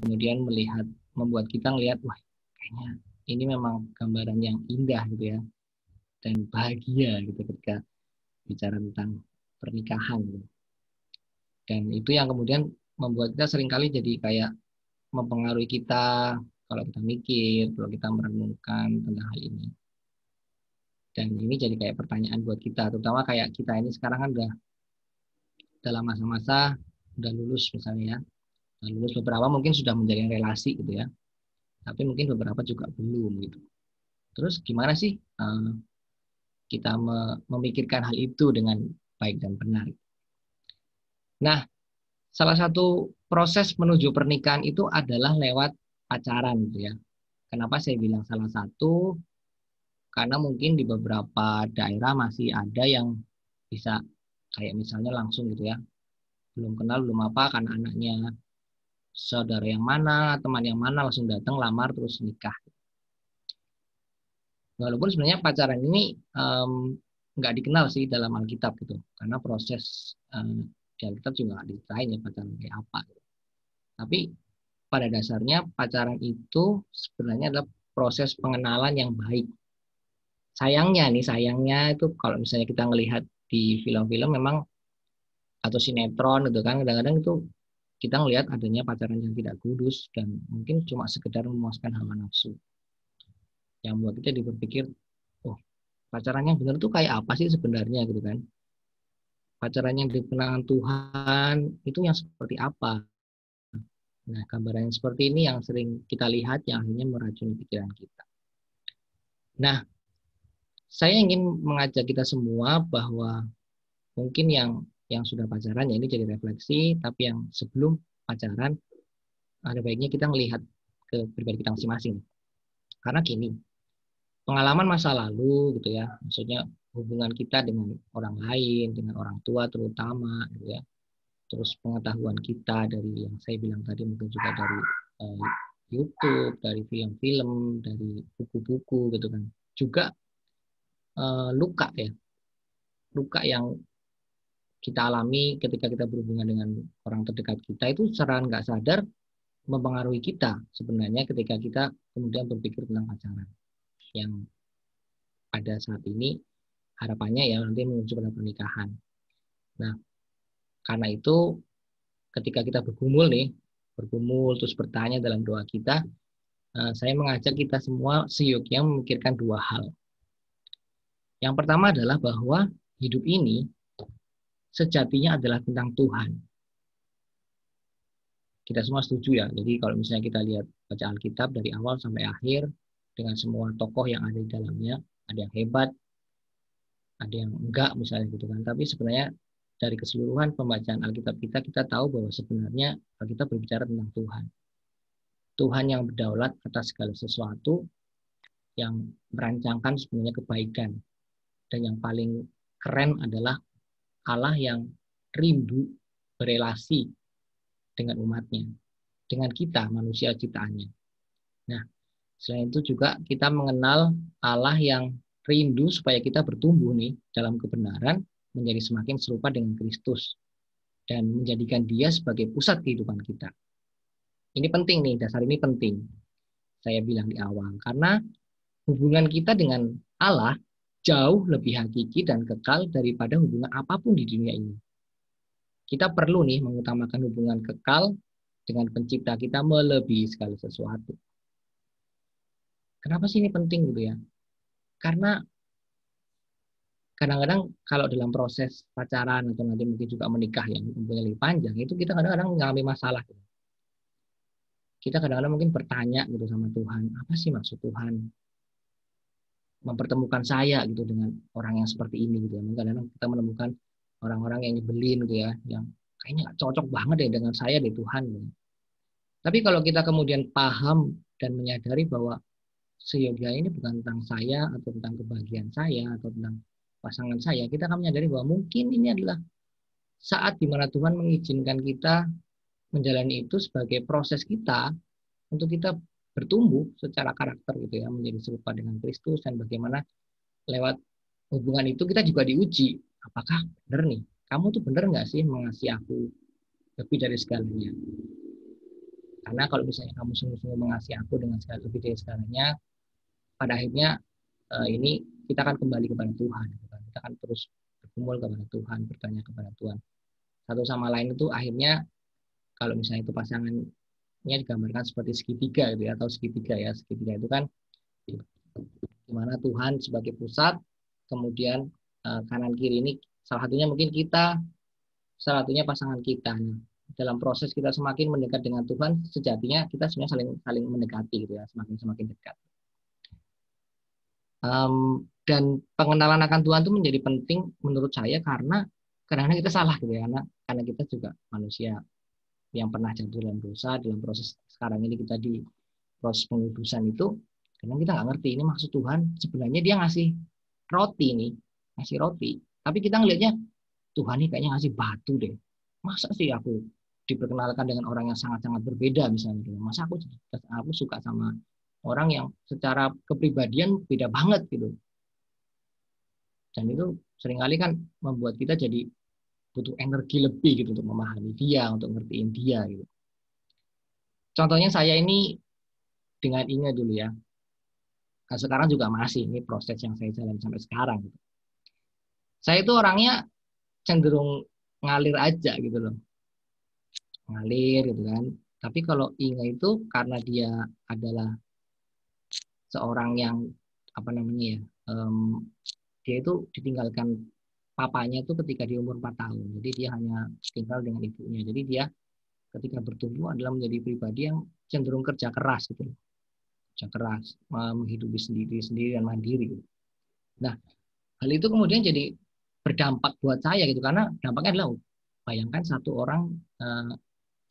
kemudian membuat kita melihat, wah kayaknya ini memang gambaran yang indah gitu ya, dan bahagia gitu ketika bicara tentang pernikahan gitu. Dan itu yang kemudian membuat kita seringkali jadi kayak mempengaruhi kita kalau kita mikir, kalau kita merenungkan tentang hal ini. Dan ini jadi kayak pertanyaan buat kita, terutama kayak kita ini sekarang kan udah dalam masa-masa udah lulus misalnya ya. Udah lulus, beberapa mungkin sudah menjalin relasi gitu ya. Tapi mungkin beberapa juga belum gitu. Terus gimana sih kita memikirkan hal itu dengan baik dan benar? Nah, salah satu proses menuju pernikahan itu adalah lewat pacaran gitu ya. Kenapa saya bilang salah satu? Karena mungkin di beberapa daerah masih ada yang bisa kayak misalnya langsung gitu ya. Belum kenal, belum apa, karena anaknya saudara yang mana, teman yang mana, langsung datang lamar terus nikah. Walaupun sebenarnya pacaran ini nggak dikenal sih dalam Alkitab gitu, karena proses di Alkitab juga nggak diceritain ya pacaran kayak apa. Gitu. Tapi pada dasarnya pacaran itu sebenarnya adalah proses pengenalan yang baik. Sayangnya itu kalau misalnya kita ngelihat di film-film memang atau sinetron gitu kan, kadang-kadang itu kita ngelihat adanya pacaran yang tidak kudus dan mungkin cuma sekedar memuaskan hawa nafsu. Yang membuat kita berpikir, oh pacaran yang benar itu kayak apa sih sebenarnya gitu kan? Pacaran yang dikenal Tuhan itu yang seperti apa? Nah, gambaran yang seperti ini yang sering kita lihat yang akhirnya meracuni pikiran kita. Nah, saya ingin mengajak kita semua bahwa mungkin yang sudah pacaran ya ini jadi refleksi, tapi yang sebelum pacaran ada baiknya kita melihat ke pribadi kita masing-masing. Karena gini, pengalaman masa lalu gitu ya, maksudnya hubungan kita dengan orang lain, dengan orang tua terutama gitu ya. Terus pengetahuan kita dari yang saya bilang tadi mungkin juga dari YouTube, dari film-film, dari buku-buku gitu kan. Juga luka ya. Luka yang kita alami ketika kita berhubungan dengan orang terdekat kita itu secara nggak sadar mempengaruhi kita sebenarnya ketika kita kemudian berpikir tentang pacaran. Yang pada saat ini harapannya ya nanti menuju pada pernikahan. Nah, karena itu ketika kita bergumul terus bertanya dalam doa kita, saya mengajak kita semua seyuknya memikirkan dua hal. Yang pertama adalah bahwa hidup ini sejatinya adalah tentang Tuhan. Kita semua setuju ya. Jadi kalau misalnya kita lihat baca Alkitab dari awal sampai akhir dengan semua tokoh yang ada di dalamnya, ada yang hebat, ada yang enggak misalnya gitu kan. Tapi sebenarnya dari keseluruhan pembacaan Alkitab kita tahu bahwa sebenarnya Alkitab berbicara tentang Tuhan. Tuhan yang berdaulat atas segala sesuatu, yang merancangkan sebenarnya kebaikan. Dan yang paling keren adalah Allah yang rindu berelasi dengan umatnya, dengan kita manusia ciptaannya. Nah, selain itu juga kita mengenal Allah yang rindu supaya kita bertumbuh nih dalam kebenaran menjadi semakin serupa dengan Kristus dan menjadikan Dia sebagai pusat kehidupan kita. Ini penting nih, dasar ini penting. Saya bilang di awal karena hubungan kita dengan Allah jauh lebih hakiki dan kekal daripada hubungan apapun di dunia ini. Kita perlu nih mengutamakan hubungan kekal dengan pencipta kita melebihi segala sesuatu. Kenapa sih ini penting gitu ya? Karena kadang-kadang kalau dalam proses pacaran atau nanti mungkin juga menikah yang umurnya lebih panjang, itu kita kadang-kadang mengalami masalah. Gitu. Kita kadang-kadang mungkin bertanya gitu sama Tuhan, apa sih maksud Tuhan mempertemukan saya gitu dengan orang yang seperti ini gitu ya. Kadang-kadang kita menemukan orang-orang yang nyebelin gitu ya, yang kayaknya gak cocok banget ya dengan saya deh Tuhan. Gitu. Tapi kalau kita kemudian paham dan menyadari bahwa seyogia ini bukan tentang saya atau tentang kebahagiaan saya atau tentang pasangan saya, kita akan menyadari bahwa mungkin ini adalah saat di mana Tuhan mengizinkan kita menjalani itu sebagai proses kita untuk kita bertumbuh secara karakter gitu ya, menjadi serupa dengan Kristus dan bagaimana lewat hubungan itu kita juga diuji. Apakah benar nih? Kamu tuh benar nggak sih mengasihi aku lebih dari segalanya? Karena kalau misalnya kamu sungguh-sungguh mengasihi aku dengan segala lebih dari segalanya, pada akhirnya ini kita akan kembali kepada Tuhan. Gitu kan. Kita akan terus berkumpul kepada Tuhan, bertanya kepada Tuhan. Satu sama lain itu akhirnya kalau misalnya itu pasangannya digambarkan seperti segitiga gitu ya, atau segitiga ya. Segitiga itu kan di mana Tuhan sebagai pusat, kemudian kanan kiri ini salah satunya mungkin kita, salah satunya pasangan kita. Nah, dalam proses kita semakin mendekat dengan Tuhan, sejatinya kita sebenarnya saling saling mendekati gitu ya, semakin semakin dekat. Dan pengenalan akan Tuhan itu menjadi penting menurut saya karena kadang-kadang kita salah gitu ya, karena kita juga manusia yang pernah jatuh dalam dosa. Dalam proses sekarang ini kita di proses pengudusan itu, karena kita nggak ngerti ini maksud Tuhan sebenarnya dia ngasih roti nih, ngasih roti, tapi kita ngelihatnya Tuhan ini kayaknya ngasih batu deh. Masa sih aku diperkenalkan dengan orang yang sangat-sangat berbeda misalnya, masa aku suka sama orang yang secara kepribadian beda banget gitu. Dan itu seringkali kan membuat kita jadi butuh energi lebih gitu untuk memahami dia, untuk ngertiin dia gitu. Contohnya saya ini dengan Inge dulu ya. Nah, sekarang juga masih ini proses yang saya jalan sampai sekarang gitu. Saya itu orangnya cenderung ngalir aja gitu loh. Ngalir gitu kan. Tapi kalau Inge itu karena dia adalah seorang yang apa namanya ya, dia itu ditinggalkan papanya itu ketika di umur 4 tahun. Jadi dia hanya tinggal dengan ibunya. Jadi dia ketika bertumbuh adalah menjadi pribadi yang cenderung kerja keras gitu. Kerja keras, menghidupi sendiri dan mandiri gitu. Nah, hal itu kemudian jadi berdampak buat saya gitu karena dampaknya adalah bayangkan satu orang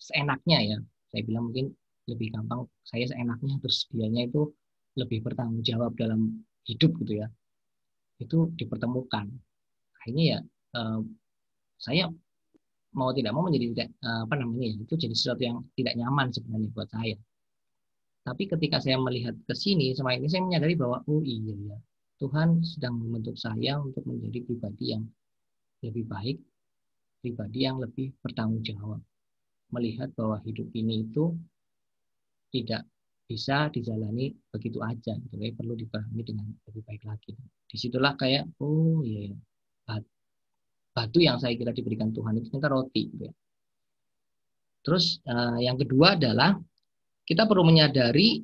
seenaknya ya. Saya bilang mungkin lebih gampang saya seenaknya terus dianya itu lebih bertanggung jawab dalam hidup gitu ya. Itu dipertemukan. Akhirnya ya saya mau tidak mau menjadi tidak apa namanya ya, itu jadi sesuatu yang tidak nyaman sebenarnya buat saya. Tapi ketika saya melihat ke sini, semakin ini saya menyadari bahwa oh iya ya, Tuhan sedang membentuk saya untuk menjadi pribadi yang lebih baik, pribadi yang lebih bertanggung jawab. Melihat bahwa hidup ini itu tidak bisa dijalani begitu aja, gitu. Perlu dipahami dengan lebih baik lagi. Disitulah kayak oh iya ya, batu yang saya kira diberikan Tuhan itu ternyata roti. Gitu ya. Terus yang kedua adalah kita perlu menyadari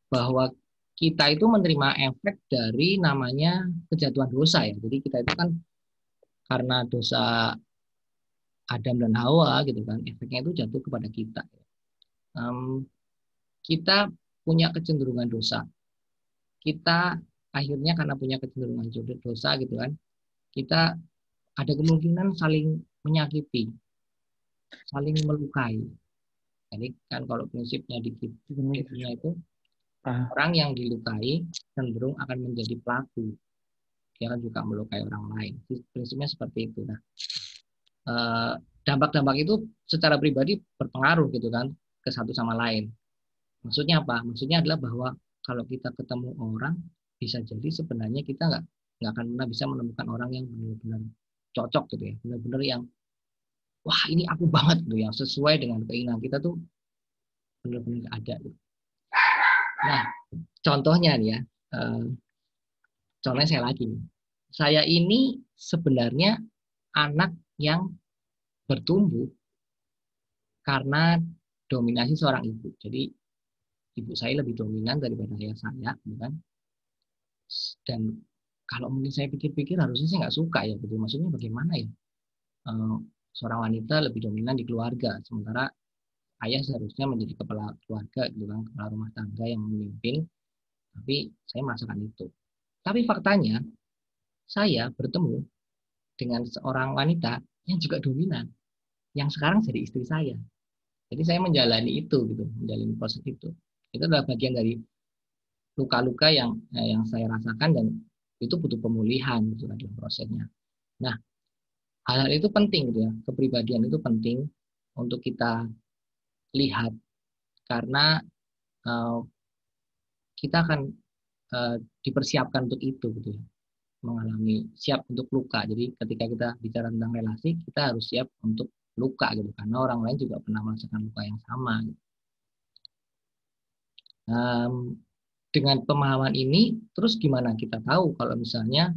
bahwa kita itu menerima efek dari namanya kejatuhan dosa ya. Jadi kita itu kan karena dosa Adam dan Hawa gitu kan, efeknya itu jatuh kepada kita. Kita punya kecenderungan dosa. Kita akhirnya karena punya kecenderungan dosa gitu kan, kita ada kemungkinan saling menyakiti, saling melukai. Jadi kan kalau prinsipnya di dunia itu orang yang dilukai cenderung akan menjadi pelaku. Dia kan juga melukai orang lain. Prinsipnya seperti itu. Nah, dampak-dampak itu secara pribadi berpengaruh gitu kan ke satu sama lain. Maksudnya apa? Maksudnya adalah bahwa kalau kita ketemu orang bisa jadi sebenarnya kita nggak akan pernah bisa menemukan orang yang benar-benar cocok gitu ya, benar-benar yang wah ini aku banget gitu yang sesuai dengan keinginan kita tuh benar-benar ada gitu. Nah, contohnya nih ya, contohnya saya lagi nih. Saya ini sebenarnya anak yang bertumbuh karena dominasi seorang ibu. Jadi ibu saya lebih dominan daripada ayah saya, kan? Dan kalau mungkin saya pikir-pikir harusnya saya nggak suka ya, gitu. Maksudnya bagaimana ya? Seorang wanita lebih dominan di keluarga, sementara ayah seharusnya menjadi kepala keluarga, gitu kan, kepala rumah tangga yang memimpin. Tapi saya merasakan itu. Tapi faktanya saya bertemu dengan seorang wanita yang juga dominan, yang sekarang jadi istri saya. Jadi saya menjalani itu, gitu, menjalani proses itu. Itu adalah bagian dari luka-luka yang saya rasakan dan itu butuh pemulihan gitu dalam prosesnya. Nah, hal-hal itu penting gitu ya. Kepribadian itu penting untuk kita lihat karena kita akan dipersiapkan untuk itu gitu ya. Mengalami siap untuk luka. Jadi ketika kita bicara tentang relasi, kita harus siap untuk luka gitu karena orang lain juga pernah merasakan luka yang sama. Gitu. Dengan pemahaman ini, terus gimana kita tahu kalau misalnya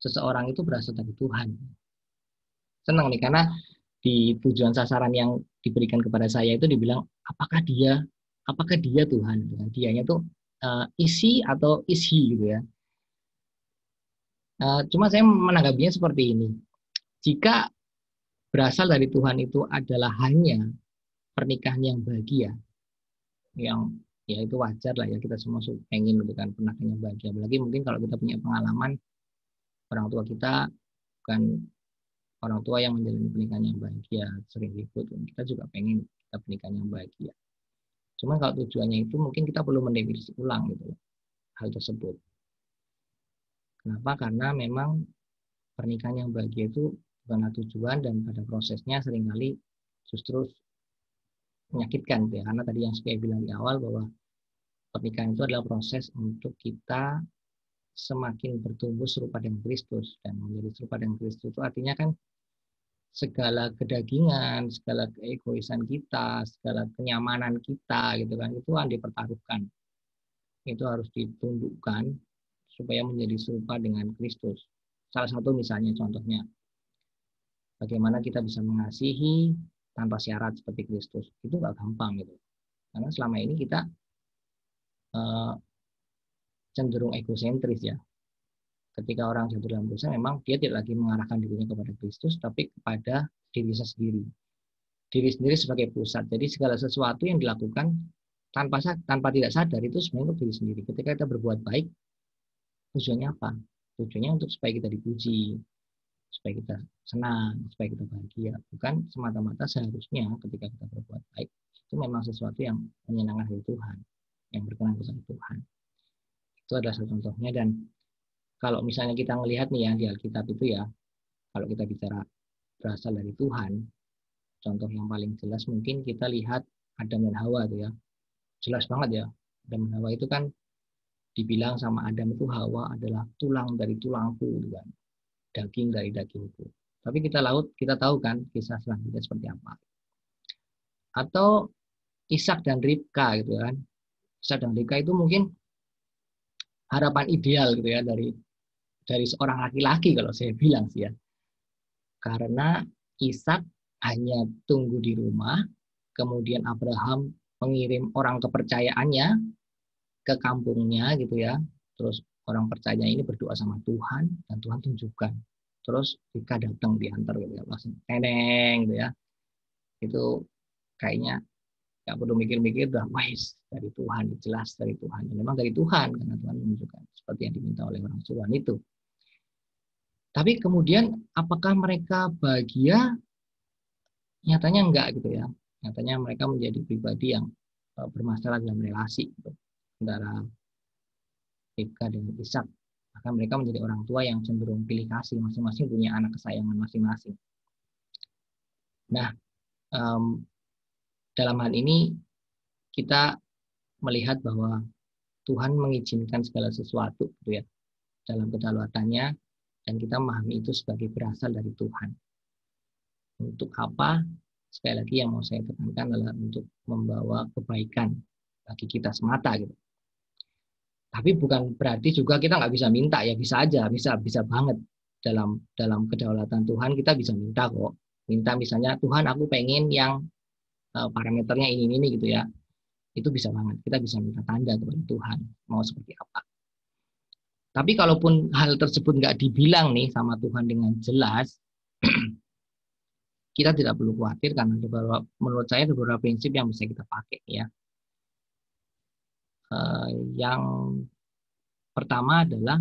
seseorang itu berasal dari Tuhan? Senang nih, karena di tujuan sasaran yang diberikan kepada saya itu dibilang, apakah dia Tuhan? Dianya tuh isi atau isi gitu ya. Cuma saya menanggapinya seperti ini. Jika berasal dari Tuhan itu adalah hanya pernikahan yang bahagia, yang ya itu wajar lah ya, kita semua pengen gitu kan pernikahan yang bahagia. Apalagi mungkin kalau kita punya pengalaman orang tua kita bukan orang tua yang menjalani pernikahan yang bahagia, sering ribut, kita juga pengen kita pernikahan yang bahagia. Cuman kalau tujuannya itu mungkin kita perlu mendefinisi ulang gitu loh, hal tersebut. Kenapa? Karena memang pernikahan yang bahagia itu bukanlah tujuan, dan pada prosesnya seringkali justru menyakitkan ya. Karena tadi yang saya bilang di awal bahwa pernikahan itu adalah proses untuk kita semakin bertumbuh serupa dengan Kristus, dan menjadi serupa dengan Kristus itu artinya kan segala kedagingan, segala keegoisan kita, segala kenyamanan kita gitu kan, itu yang dipertaruhkan. Itu harus ditundukkan supaya menjadi serupa dengan Kristus. Salah satu misalnya contohnya, bagaimana kita bisa mengasihi tanpa syarat seperti Kristus. Itu nggak gampang gitu. Karena selama ini kita cenderung egosentris ya. Ketika orang jatuh dalam dosa, memang dia tidak lagi mengarahkan dirinya kepada Kristus, tapi kepada dirinya sendiri. Diri sendiri sebagai pusat. Jadi segala sesuatu yang dilakukan tanpa tidak sadar itu sebenarnya untuk diri sendiri. Ketika kita berbuat baik, tujuannya apa? Tujuannya untuk supaya kita dipuji, supaya kita senang, supaya kita bahagia. Bukan semata-mata seharusnya ketika kita berbuat baik, itu memang sesuatu yang menyenangkan hati Tuhan, yang berkenan kepada Tuhan. Itu adalah satu contohnya. Dan kalau misalnya kita melihat nih ya di Alkitab itu ya, kalau kita bicara berasal dari Tuhan, contoh yang paling jelas mungkin kita lihat Adam dan Hawa itu ya. Jelas banget ya, Adam dan Hawa itu kan dibilang sama Adam itu Hawa adalah tulang dari tulangku gitu kan, daging dari dagingku. Tapi kita tahu kan kisah selanjutnya seperti apa. Atau Ishak dan Ribka gitu kan. Ishak dan Ribka itu mungkin harapan ideal gitu ya dari seorang laki-laki kalau saya bilang sih ya. Karena Ishak hanya tunggu di rumah, kemudian Abraham mengirim orang kepercayaannya ke kampungnya gitu ya. Terus orang percaya ini berdoa sama Tuhan, dan Tuhan tunjukkan. Terus Ribka datang diantar gitu ya, langsung teneng gitu ya. Itu kayaknya nggak perlu mikir-mikir, udah wise dari Tuhan, jelas dari Tuhan. Dan memang dari Tuhan karena Tuhan menunjukkan seperti yang diminta oleh orang suruhan itu. Tapi kemudian apakah mereka bahagia? Nyatanya enggak gitu ya. Nyatanya mereka menjadi pribadi yang bermasalah dalam relasi gitu, antara Ribka dan Ishak. Maka mereka menjadi orang tua yang cenderung pilih kasih, masing-masing punya anak kesayangan masing-masing. Nah, dalam hal ini kita melihat bahwa Tuhan mengizinkan segala sesuatu gitu ya dalam kedaulatannya, dan kita memahami itu sebagai berasal dari Tuhan. Untuk apa? Sekali lagi yang mau saya tekankan adalah untuk membawa kebaikan bagi kita semata gitu. Tapi bukan berarti juga kita nggak bisa minta ya, bisa aja, bisa banget dalam kedaulatan Tuhan kita bisa minta kok. Minta misalnya Tuhan aku pengen yang parameternya ini gitu ya. Itu bisa banget. Kita bisa minta tanda kepada Tuhan mau seperti apa. Tapi kalaupun hal tersebut nggak dibilang nih sama Tuhan dengan jelas, kita tidak perlu khawatir karena menurut saya ada beberapa prinsip yang bisa kita pakai ya. Yang pertama adalah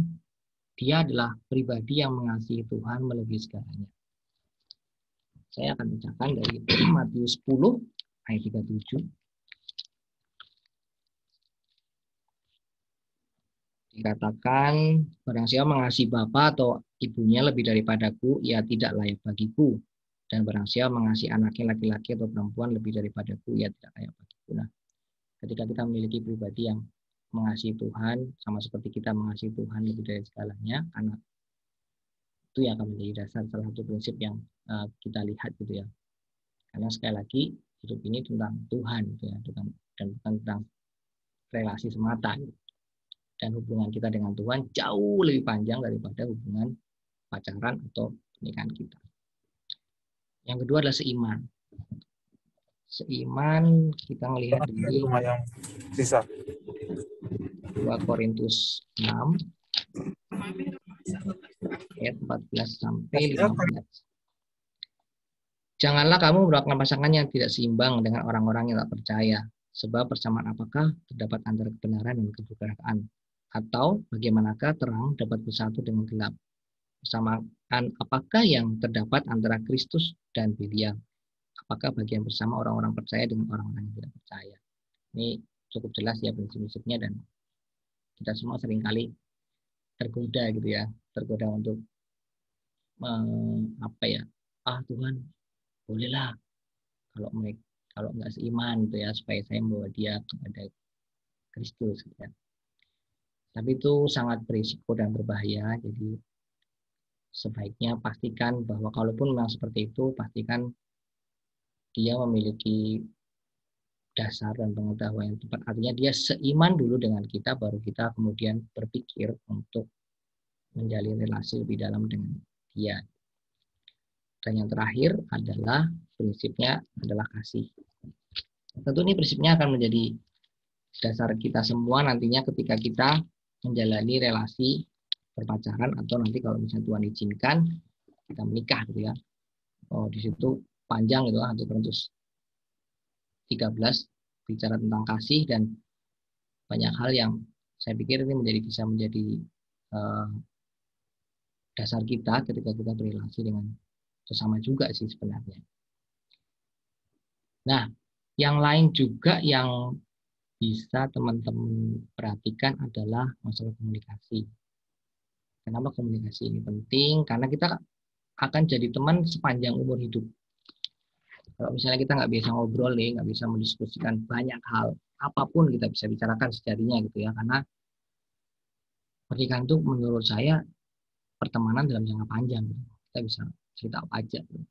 dia adalah pribadi yang mengasihi Tuhan melebihi segalanya. Saya akan bacakan dari Matius 10 ayat 37. Dikatakan, barang siapa mengasihi bapa atau ibunya lebih daripadaku, ia tidak layak bagiku. Dan barang siapa mengasihi anaknya laki-laki atau perempuan lebih daripadaku, ia tidak layak bagiku. Nah, ketika kita memiliki pribadi yang mengasihi Tuhan, sama seperti kita mengasihi Tuhan lebih dari segalanya, karena itu yang akan menjadi dasar salah satu prinsip yang kita lihat gitu ya. Karena sekali lagi, hidup ini tentang Tuhan gitu ya, dan bukan tentang relasi semata. Dan hubungan kita dengan Tuhan jauh lebih panjang daripada hubungan pacaran atau pernikahan kita. Yang kedua adalah seiman. Seiman kita melihat di lumayan sisa 2 Korintus 6 ayat 14 sampai 15. Janganlah kamu melakukan pasangan yang tidak seimbang dengan orang-orang yang tak percaya. Sebab persamaan apakah terdapat antara kebenaran dan kedurhakaan? Atau bagaimanakah terang dapat bersatu dengan gelap? Persamaan apakah yang terdapat antara Kristus dan Belial? Apakah bagian bersama orang-orang percaya dengan orang-orang yang tidak percaya? Ini cukup jelas ya prinsip-prinsipnya, dan kita semua seringkali tergoda gitu ya, tergoda untuk Tuhan, bolehlah kalau nggak seiman gitu ya, supaya saya membawa dia kepada Kristus gitu ya. Tapi itu sangat berisiko dan berbahaya. Jadi sebaiknya pastikan bahwa kalaupun memang seperti itu, pastikan dia memiliki dasar dan pengetahuan yang tepat. Artinya dia seiman dulu dengan kita, baru kita kemudian berpikir untuk menjalin relasi lebih dalam dengan dia. Dan yang terakhir adalah prinsipnya adalah kasih. Tentu ini prinsipnya akan menjadi dasar kita semua nantinya ketika kita menjalani relasi berpacaran, atau nanti kalau misalnya Tuhan izinkan kita menikah gitu ya. Di situ panjang gitu 1 Korintus 13 bicara tentang kasih, dan banyak hal yang saya pikir ini bisa menjadi dasar kita ketika kita berrelasi dengan sesama juga sih sebenarnya. Nah, yang lain juga yang bisa teman-teman perhatikan adalah masalah komunikasi. Kenapa komunikasi ini penting? Karena kita akan jadi teman sepanjang umur hidup. Kalau misalnya kita nggak bisa ngobrol nih, nggak bisa mendiskusikan banyak hal, apapun kita bisa bicarakan sejadinya gitu ya. Karena pernikahan itu menurut saya pertemanan dalam jangka panjang. Gitu. Kita bisa cerita apa aja. Gitu.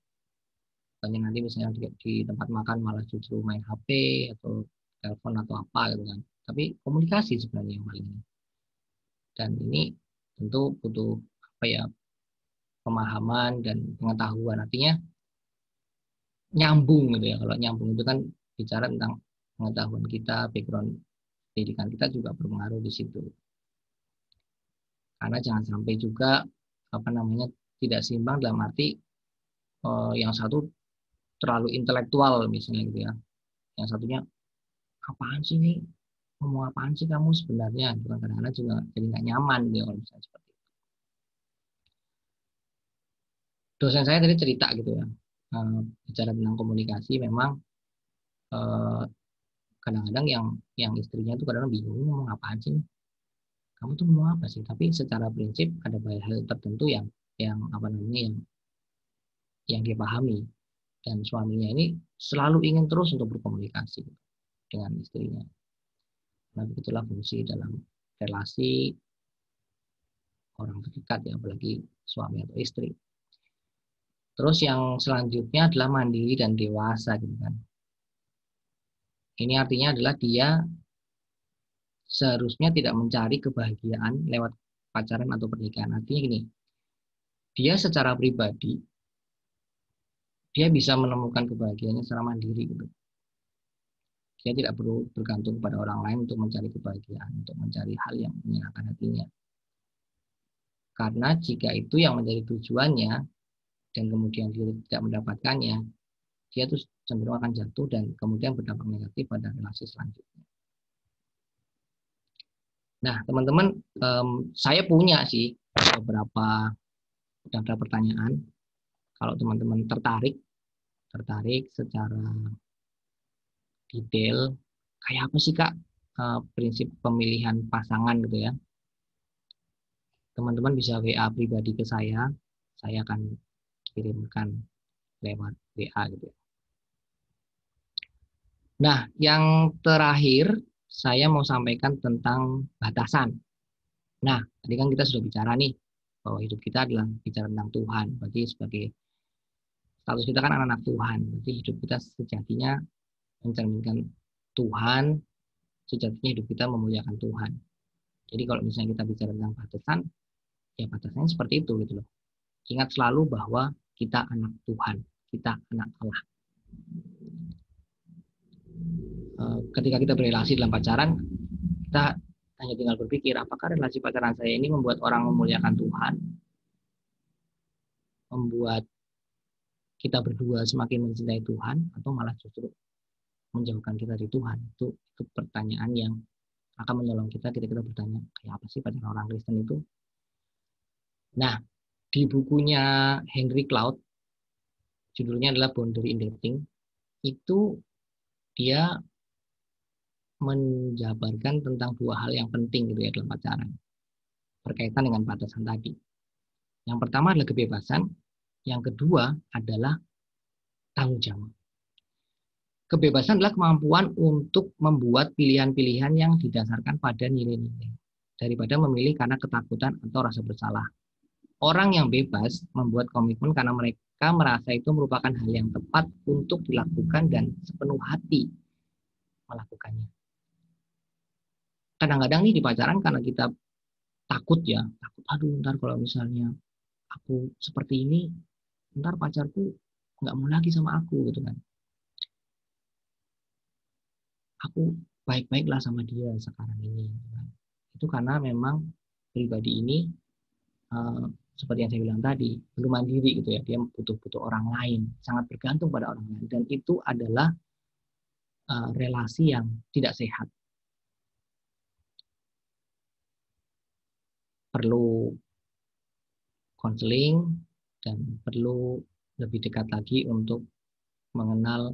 Banyak nanti misalnya di tempat makan malah justru main HP atau telepon atau apa gitu kan. Tapi komunikasi sebenarnya yang paling ini. Dan ini tentu butuh pemahaman dan pengetahuan. Artinya nyambung gitu ya. Kalau nyambung itu kan bicara tentang pengetahuan kita, background pendidikan kita juga berpengaruh di situ. Karena jangan sampai juga tidak seimbang dalam arti yang satu terlalu intelektual misalnya gitu ya. Yang satunya apaan sih nih? Ngomong apaan sih kamu sebenarnya? Kadang-kadang juga jadi nggak nyaman dia kalau misalnya seperti itu. Dosen saya tadi cerita gitu ya, bicara tentang komunikasi, memang kadang-kadang yang istrinya tuh kadang bingung ngomong apaan sih nih? Kamu tuh mau apa sih? Tapi secara prinsip ada banyak hal tertentu yang yang dia pahami, dan suaminya ini selalu ingin terus untuk berkomunikasi dengan istrinya. Nah, begitulah fungsi dalam relasi orang terdekat ya, apalagi suami atau istri. Terus yang selanjutnya adalah mandiri dan dewasa gitu kan. Ini artinya adalah dia seharusnya tidak mencari kebahagiaan lewat pacaran atau pernikahan. Artinya gini, dia secara pribadi dia bisa menemukan kebahagiaannya secara mandiri gitu. Dia tidak perlu bergantung pada orang lain untuk mencari kebahagiaan, untuk mencari hal yang menyenangkan hatinya. Karena jika itu yang menjadi tujuannya dan kemudian dia tidak mendapatkannya, dia tuh cenderung akan jatuh dan kemudian berdampak negatif pada relasi selanjutnya. Nah, teman-teman, saya punya sih beberapa pertanyaan. Kalau teman-teman tertarik secara detail, kayak apa sih Kak prinsip pemilihan pasangan gitu ya? Teman-teman bisa WA pribadi ke saya akan kirimkan lewat WA gitu ya. Nah, yang terakhir saya mau sampaikan tentang batasan. Nah, tadi kan kita sudah bicara nih bahwa hidup kita adalah bicara tentang Tuhan. Berarti sebagai status kita kan anak-anak Tuhan. Berarti hidup kita sejatinya mencerminkan Tuhan sejatinya hidup kita memuliakan Tuhan. Jadi kalau misalnya kita bicara tentang batasan, ya batasannya seperti itu gitu loh. Ingat selalu bahwa kita anak Tuhan, kita anak Allah. Ketika kita berrelasi dalam pacaran, kita hanya tinggal berpikir, apakah relasi pacaran saya ini membuat orang memuliakan Tuhan, membuat kita berdua semakin mencintai Tuhan, atau malah justru menjauhkan kita dari Tuhan. Itu pertanyaan yang akan menolong kita ketika kita bertanya, kayak apa sih pacaran orang Kristen itu? Nah, di bukunya Henry Cloud, judulnya adalah Boundary in Dating, itu dia menjabarkan tentang dua hal yang penting gitu ya dalam pacaran, berkaitan dengan batasan tadi. Yang pertama adalah kebebasan, yang kedua adalah tanggung jawab. Kebebasan adalah kemampuan untuk membuat pilihan-pilihan yang didasarkan pada nilai-nilai, daripada memilih karena ketakutan atau rasa bersalah. Orang yang bebas membuat komitmen karena mereka merasa itu merupakan hal yang tepat untuk dilakukan dan sepenuh hati melakukannya. Kadang-kadang nih di pacaran karena kita takut ya, takut aduh ntar kalau misalnya aku seperti ini, ntar pacarku nggak mau lagi sama aku gitu kan. Aku baik-baiklah sama dia sekarang ini. Gitu kan. Itu karena memang pribadi ini seperti yang saya bilang tadi, belum mandiri gitu ya, dia butuh orang lain, sangat bergantung pada orang lain, dan itu adalah relasi yang tidak sehat. Perlu konseling dan perlu lebih dekat lagi untuk mengenal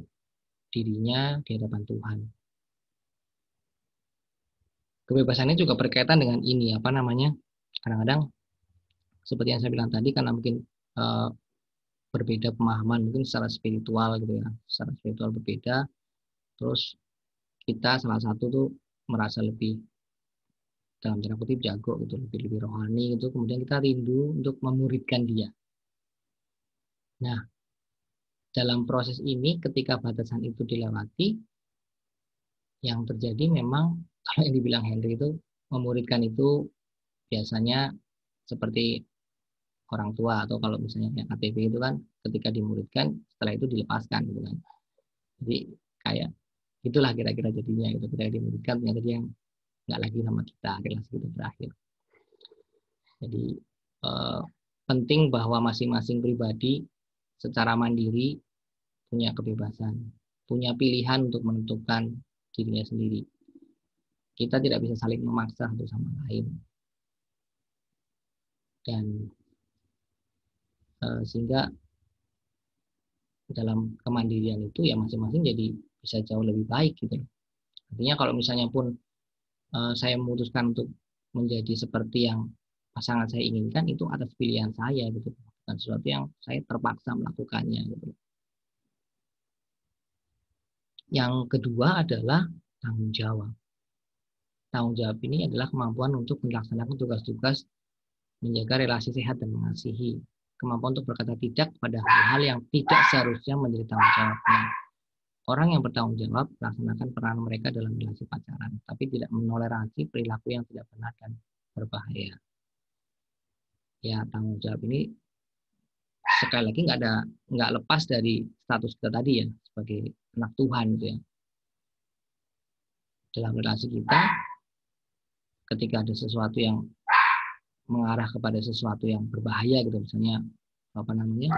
dirinya di hadapan Tuhan. Kebebasannya juga berkaitan dengan ini, apa namanya, kadang-kadang seperti yang saya bilang tadi, karena mungkin berbeda pemahaman, mungkin secara spiritual gitu ya, secara spiritual berbeda, terus kita salah satu tuh merasa lebih dalam tanda kutip jago gitu, lebih rohani gitu, kemudian kita rindu untuk memuridkan dia. Nah, dalam proses ini ketika batasan itu dilewati, yang terjadi memang kalau yang dibilang Henry itu, memuridkan itu biasanya seperti orang tua, atau kalau misalnya yang KTP itu kan ketika dimuridkan setelah itu dilepaskan gitu kan. Jadi kayak itulah kira-kira jadinya gitu, ketika dimuridkan ternyata dia nggak lagi sama kita, relasi kita berakhir. Jadi penting bahwa masing-masing pribadi secara mandiri punya kebebasan, punya pilihan untuk menentukan dirinya sendiri. Kita tidak bisa saling memaksa satu sama lain. Dan sehingga dalam kemandirian itu ya masing-masing jadi bisa jauh lebih baik gitu. Artinya kalau misalnya pun saya memutuskan untuk menjadi seperti yang pasangan saya inginkan, itu atas pilihan saya gitu, bukan sesuatu yang saya terpaksa melakukannya gitu. Yang kedua adalah tanggung jawab. Tanggung jawab ini adalah kemampuan untuk melaksanakan tugas-tugas menjaga relasi sehat dan mengasihi. Kemampuan untuk berkata tidak pada hal-hal yang tidak seharusnya menjadi tanggung jawabnya. Orang yang bertanggung jawab melaksanakan peran mereka dalam relasi pacaran, tapi tidak menoleransi perilaku yang tidak benar dan berbahaya. Ya, tanggung jawab ini sekali lagi nggak lepas dari status kita tadi ya sebagai anak Tuhan gitu ya. Dalam relasi kita, ketika ada sesuatu yang mengarah kepada sesuatu yang berbahaya gitu, misalnya apa namanya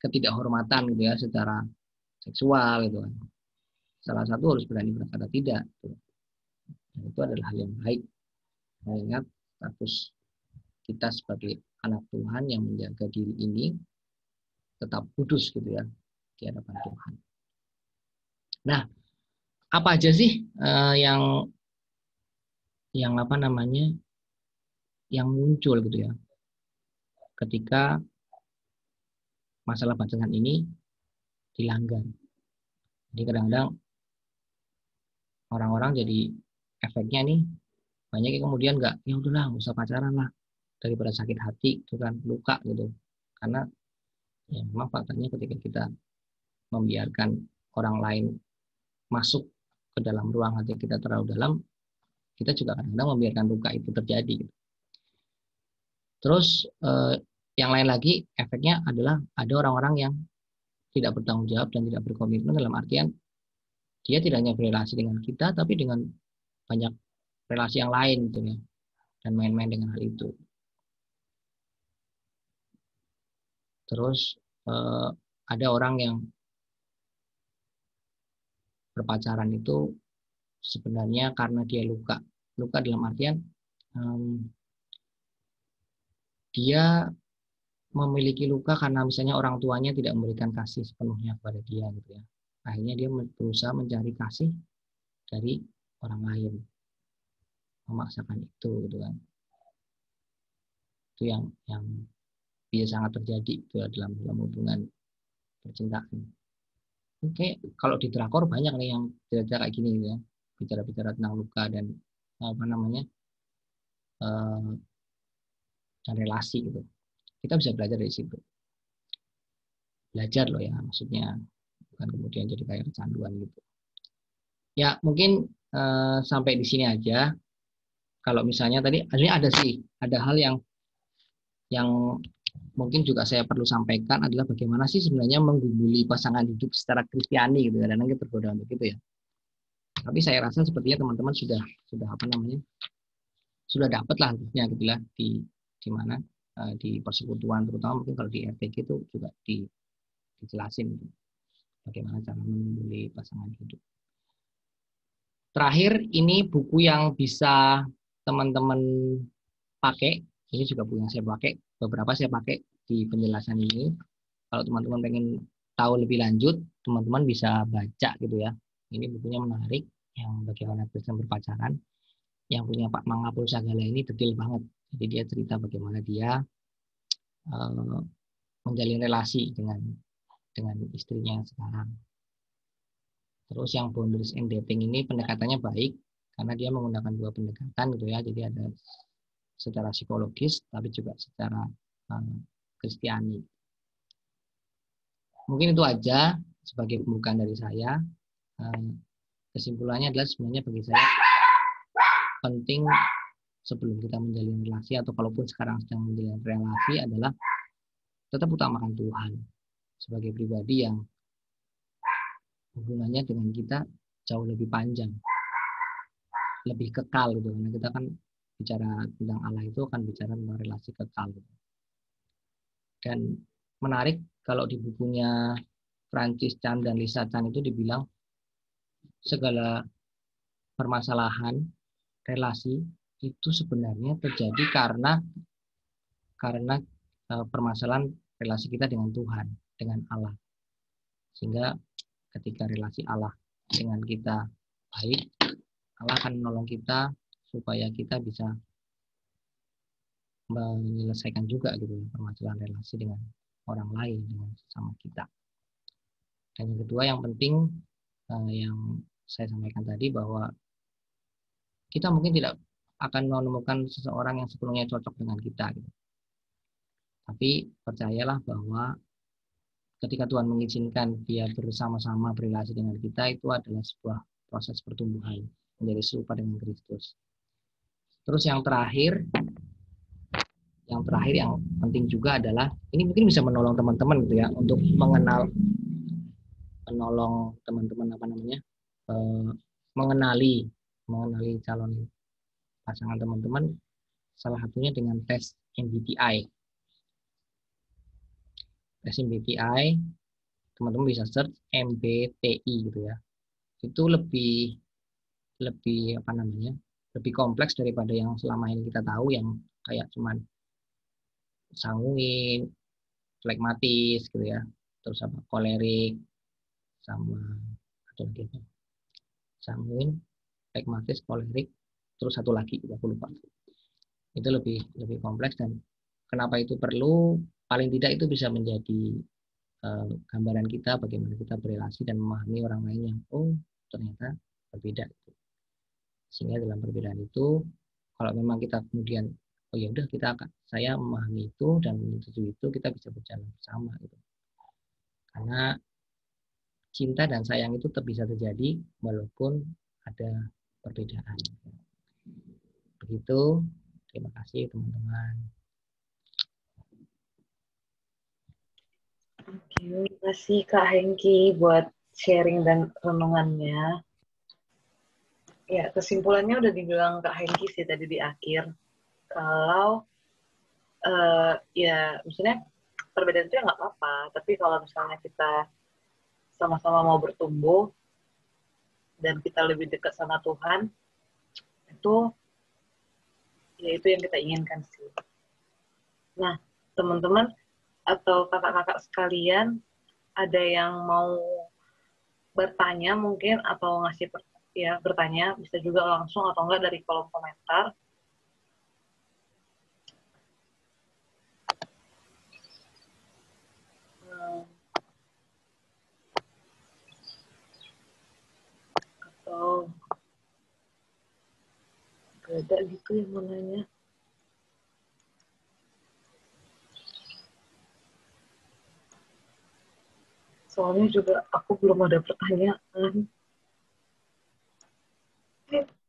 ketidakhormatan gitu ya secara seksual gitu kan. Salah satu harus berani berkata tidak. Gitu. Dan itu adalah hal yang baik. Mengingat status kita sebagai anak Tuhan yang menjaga diri ini tetap kudus gitu ya di hadapan Tuhan. Nah, apa aja sih yang apa namanya yang muncul gitu ya ketika masalah pacaran ini dilanggar. Jadi kadang-kadang orang-orang jadi efeknya nih banyak yang kemudian nggak, ya udahlah nggak usah pacaran lah daripada sakit hati itu kan, luka gitu. Karena ya memang faktanya ketika kita membiarkan orang lain masuk ke dalam ruang hati kita terlalu dalam, kita juga kadang-kadang membiarkan luka itu terjadi. Terus yang lain lagi efeknya adalah ada orang-orang yang tidak bertanggung jawab dan tidak berkomitmen, dalam artian dia tidak hanya berrelasi dengan kita tapi dengan banyak relasi yang lain gitu ya, dan main-main dengan hal itu. Terus ada orang yang berpacaran itu sebenarnya karena dia luka dalam artian dia memiliki luka karena misalnya orang tuanya tidak memberikan kasih sepenuhnya kepada dia gitu ya. Akhirnya dia berusaha mencari kasih dari orang lain, memaksakan itu gitu kan. Itu yang bisa sangat terjadi itu dalam hubungan percintaan. Oke, kalau di drakor banyak nih yang cerita kayak gini gitu ya, bicara-bicara tentang luka dan apa namanya dan relasi gitu. Kita bisa belajar dari situ. Belajar loh ya, maksudnya bukan kemudian jadi kayak kecanduan gitu. Ya mungkin sampai di sini aja. Kalau misalnya tadi ada hal yang mungkin juga saya perlu sampaikan adalah bagaimana sih sebenarnya menggumuli pasangan hidup secara Kristiani gitu. Kadang-kadang kita tergoda untuk itu ya. Tapi saya rasa sepertinya teman-teman sudah apa namanya sudah dapat lah harusnya gitu lah di mana di persekutuan, terutama mungkin kalau di RTG itu juga dijelasin gitu, bagaimana cara menggumuli pasangan hidup. Terakhir ini buku yang bisa teman-teman pakai, ini juga buku yang saya pakai, beberapa saya pakai di penjelasan ini. Kalau teman-teman pengen tahu lebih lanjut, teman-teman bisa baca gitu ya. Ini bukunya menarik, yang bagaimana Kristen berpacaran. Yang punya Pak Mangapul Sagala ini detail banget. Jadi dia cerita bagaimana dia menjalin relasi dengan istrinya sekarang. Terus yang boundaries and dating ini pendekatannya baik karena dia menggunakan dua pendekatan gitu ya. Jadi ada secara psikologis tapi juga secara Kristiani. Mungkin itu aja sebagai pembukaan dari saya. Kesimpulannya adalah sebenarnya bagi saya penting sebelum kita menjalin relasi atau kalaupun sekarang sedang menjalin relasi adalah tetap utamakan Tuhan sebagai pribadi yang hubungannya dengan kita jauh lebih panjang, lebih kekal gitu. Karena kita kan bicara tentang Allah itu kan bicara tentang relasi kekal. Gitu. Dan menarik kalau di bukunya Francis Chan dan Lisa Chan itu dibilang segala permasalahan relasi itu sebenarnya terjadi karena permasalahan relasi kita dengan Tuhan, dengan Allah. Sehingga ketika relasi Allah dengan kita baik, Allah akan menolong kita supaya kita bisa menyelesaikan juga gitu permasalahan relasi dengan orang lain, dengan sesama kita. Dan yang kedua yang penting yang saya sampaikan tadi bahwa kita mungkin tidak akan menemukan seseorang yang sepenuhnya cocok dengan kita gitu. Tapi percayalah bahwa ketika Tuhan mengizinkan dia bersama-sama berrelasi dengan kita, itu adalah sebuah proses pertumbuhan menjadi serupa dengan Kristus. Terus yang terakhir yang penting juga adalah ini mungkin bisa menolong teman-teman gitu ya untuk menolong teman-teman mengenali calon pasangan teman-teman, salah satunya dengan tes MBTI. Tes MBTI teman-teman bisa search MBTI gitu ya. Itu lebih lebih kompleks daripada yang selama ini kita tahu yang kayak cuman sanguin, flekmatis gitu ya. Terus kolerik sama ada lagi apa? Sanguin, flekmatis, kolerik, terus satu lagi aku lupa. Itu lebih kompleks dan kenapa itu perlu? Paling tidak itu bisa menjadi gambaran kita bagaimana kita berrelasi dan memahami orang lain yang ternyata berbeda. Sehingga dalam perbedaan itu kalau memang kita kemudian ya udah saya memahami itu dan menyetujui itu, kita bisa berjalan bersama gitu. Karena cinta dan sayang itu tetap bisa terjadi walaupun ada perbedaan. Begitu. Terima kasih teman-teman. Oke, terima kasih Kak Hengki buat sharing dan renungannya. Ya, kesimpulannya udah dibilang Kak Hengki sih tadi di akhir. Kalau ya maksudnya perbedaan itu ya nggak apa-apa. Tapi kalau misalnya kita sama-sama mau bertumbuh dan kita lebih dekat sama Tuhan, itu ya itu yang kita inginkan sih. Nah, teman-teman atau kakak-kakak sekalian, ada yang mau bertanya mungkin atau ngasih ya bertanya, bisa juga langsung atau enggak dari kolom komentar. Atau gak ada gitu yang mau nanya. Soalnya juga aku belum ada pertanyaan.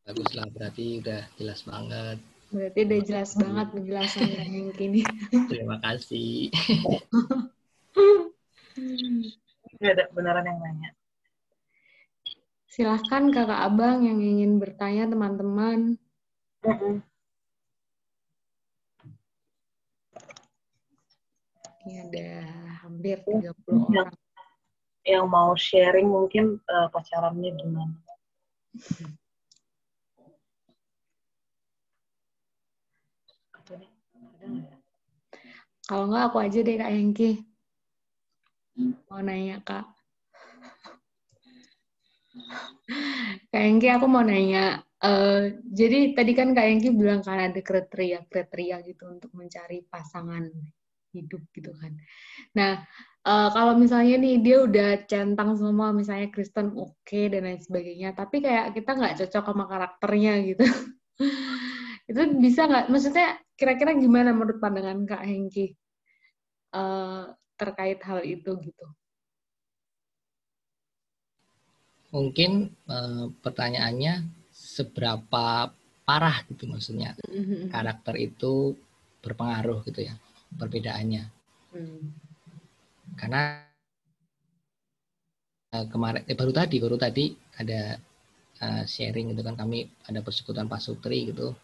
Baguslah, berarti udah jelas banget. Berarti udah jelas banget penjelasan Kak Hengki ini. Terima kasih. Gak ada beneran yang nanya. Silahkan kakak abang yang ingin bertanya teman-teman. Ini ada hampir 30 orang. Yang mau sharing mungkin pacarannya gimana? Kalau enggak aku aja deh Kak Hengki. Mau nanya Kak. Kak Hengki aku mau nanya. Jadi tadi kan Kak Hengki bilang kan ada kriteria gitu untuk mencari pasangan hidup gitu kan. Nah, kalau misalnya nih dia udah centang semua, misalnya Kristen oke dan lain sebagainya, tapi kayak kita nggak cocok sama karakternya gitu. Itu bisa nggak? Maksudnya kira-kira gimana menurut pandangan Kak Hengki terkait hal itu gitu? Mungkin pertanyaannya seberapa parah gitu maksudnya. Karakter itu berpengaruh gitu ya, perbedaannya. Karena kemarin baru tadi ada sharing gitu kan, kami ada persekutuan pasutri gitu.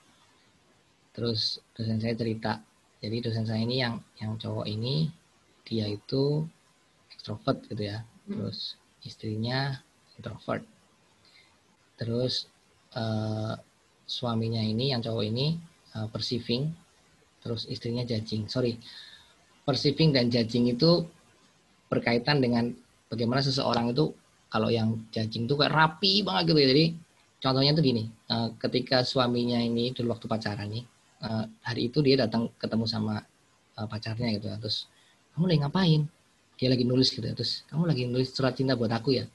Terus dosen saya cerita, jadi dosen saya ini yang cowok ini dia itu ekstrovert gitu ya. Terus istrinya introvert. Terus suaminya ini yang cowok ini perceiving, terus istrinya judging. Perceiving dan judging itu berkaitan dengan bagaimana seseorang itu, kalau yang judging itu kayak rapi banget gitu ya. Jadi contohnya tuh gini, ketika suaminya ini dulu waktu pacaran nih, hari itu dia datang ketemu sama pacarnya gitu, terus kamu lagi ngapain? Dia lagi nulis gitu, terus kamu lagi nulis surat cinta buat aku ya?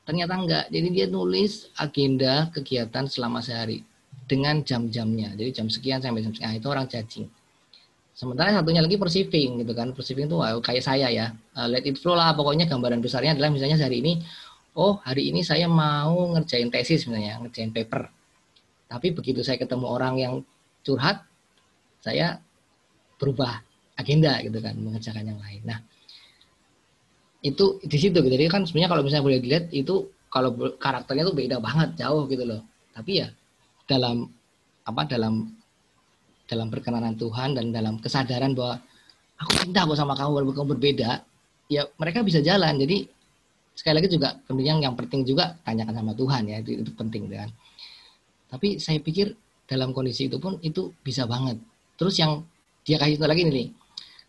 Ternyata enggak, jadi dia nulis agenda kegiatan selama sehari dengan jam-jamnya, jadi jam sekian sampai jam sekian. Itu orang judging. Sementara satunya lagi perceiving gitu kan. Perceiving itu kayak saya ya, let it flow lah, pokoknya gambaran besarnya adalah misalnya hari ini saya mau ngerjain tesis misalnya, ngerjain paper. Tapi begitu saya ketemu orang yang curhat, saya berubah agenda gitu kan, mengerjakan yang lain. Nah, itu di situ gitu. Jadi kan sebenarnya kalau misalnya boleh dilihat itu kalau karakternya tuh beda banget, jauh gitu loh. Tapi ya dalam perkenanan Tuhan dan dalam kesadaran bahwa aku cinta kok sama kamu walaupun kamu berbeda, ya mereka bisa jalan. Jadi sekali lagi juga kemudian yang penting juga tanyakan sama Tuhan ya, itu penting kan. Tapi saya pikir dalam kondisi itu pun itu bisa banget. Terus yang dia kasih tahu lagi nih,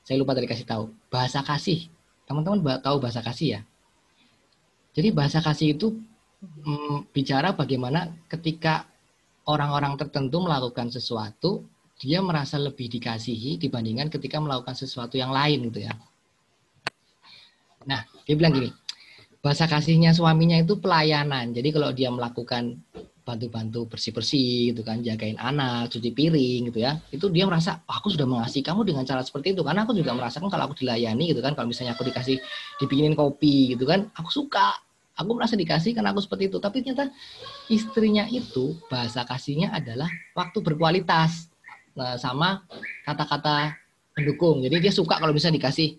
saya lupa tadi kasih tahu, bahasa kasih. Teman-teman tahu bahasa kasih ya? Jadi bahasa kasih itu bicara bagaimana ketika orang-orang tertentu melakukan sesuatu, dia merasa lebih dikasihi dibandingkan ketika melakukan sesuatu yang lain gitu ya. Nah, dia bilang gini, bahasa kasihnya suaminya itu pelayanan. Jadi kalau dia melakukan bantu-bantu bersih-bersih gitu kan, jagain anak, cuci piring gitu ya, itu dia merasa aku sudah mengasihi kamu dengan cara seperti itu. Karena aku juga merasakan kalau aku dilayani gitu kan, kalau misalnya aku dikasih dibikinin kopi gitu kan, aku suka, aku merasa dikasih karena aku seperti itu. Tapi ternyata istrinya itu bahasa kasihnya adalah waktu berkualitas, sama kata-kata pendukung. Jadi dia suka kalau misalnya dikasih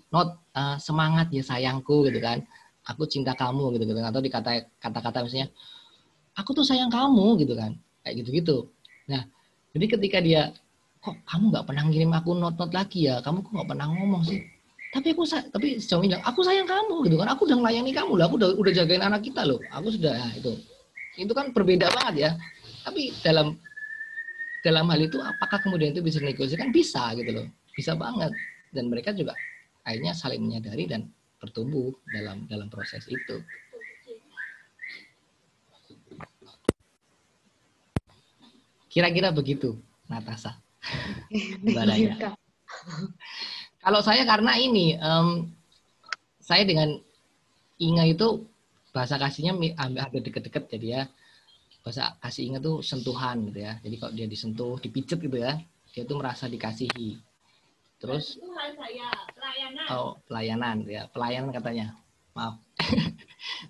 semangat ya sayangku gitu kan, aku cinta kamu gitu kan, atau kata-kata misalnya aku tuh sayang kamu gitu kan, kayak gitu-gitu. Nah, jadi ketika dia, kok kamu nggak pernah ngirim aku not lagi ya, kamu kok nggak pernah ngomong sih. Tapi suami bilang, aku sayang kamu gitu kan, aku udah melayani kamu lah, aku udah jagain anak kita loh, aku sudah, nah, itu kan berbeda banget ya. Tapi dalam hal itu apakah kemudian itu bisa negosiasikan? Bisa gitu loh, bisa banget. Dan mereka juga akhirnya saling menyadari dan bertumbuh dalam proses itu. Kira-kira begitu, Natasha. Ibadahnya. Kalau saya karena ini, saya dengan Inga itu bahasa kasihnya hampir deket-deket, jadi ya bahasa kasih Inga tuh sentuhan gitu ya. Jadi kalau dia disentuh, dipijet gitu ya, dia tuh merasa dikasihi. Terus pelayanan ya, pelayan katanya. Maaf.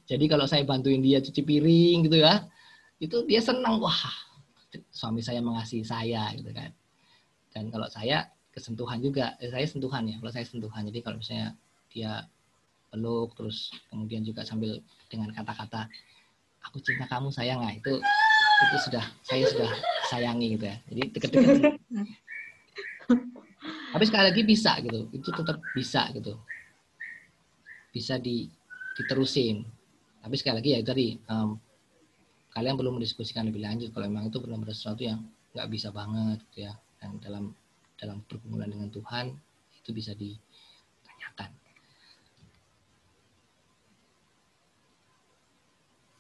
Jadi kalau saya bantuin dia cuci piring gitu ya, itu dia senang, wah suami saya mengasihi saya gitu kan. Dan kalau saya kesentuhan juga, saya sentuhan ya. Kalau saya sentuhan, jadi kalau misalnya dia peluk, terus kemudian juga sambil dengan kata-kata aku cinta kamu sayang, nah itu saya sudah sayangi gitu ya. Jadi deket-deket. Tapi sekali lagi bisa gitu, itu tetap bisa gitu, bisa diterusin. Tapi sekali lagi ya tadi, kalian perlu mendiskusikan lebih lanjut kalau memang itu benar-benar sesuatu yang nggak bisa banget gitu ya. Dan dalam pergumulan dengan Tuhan itu bisa ditanyakan.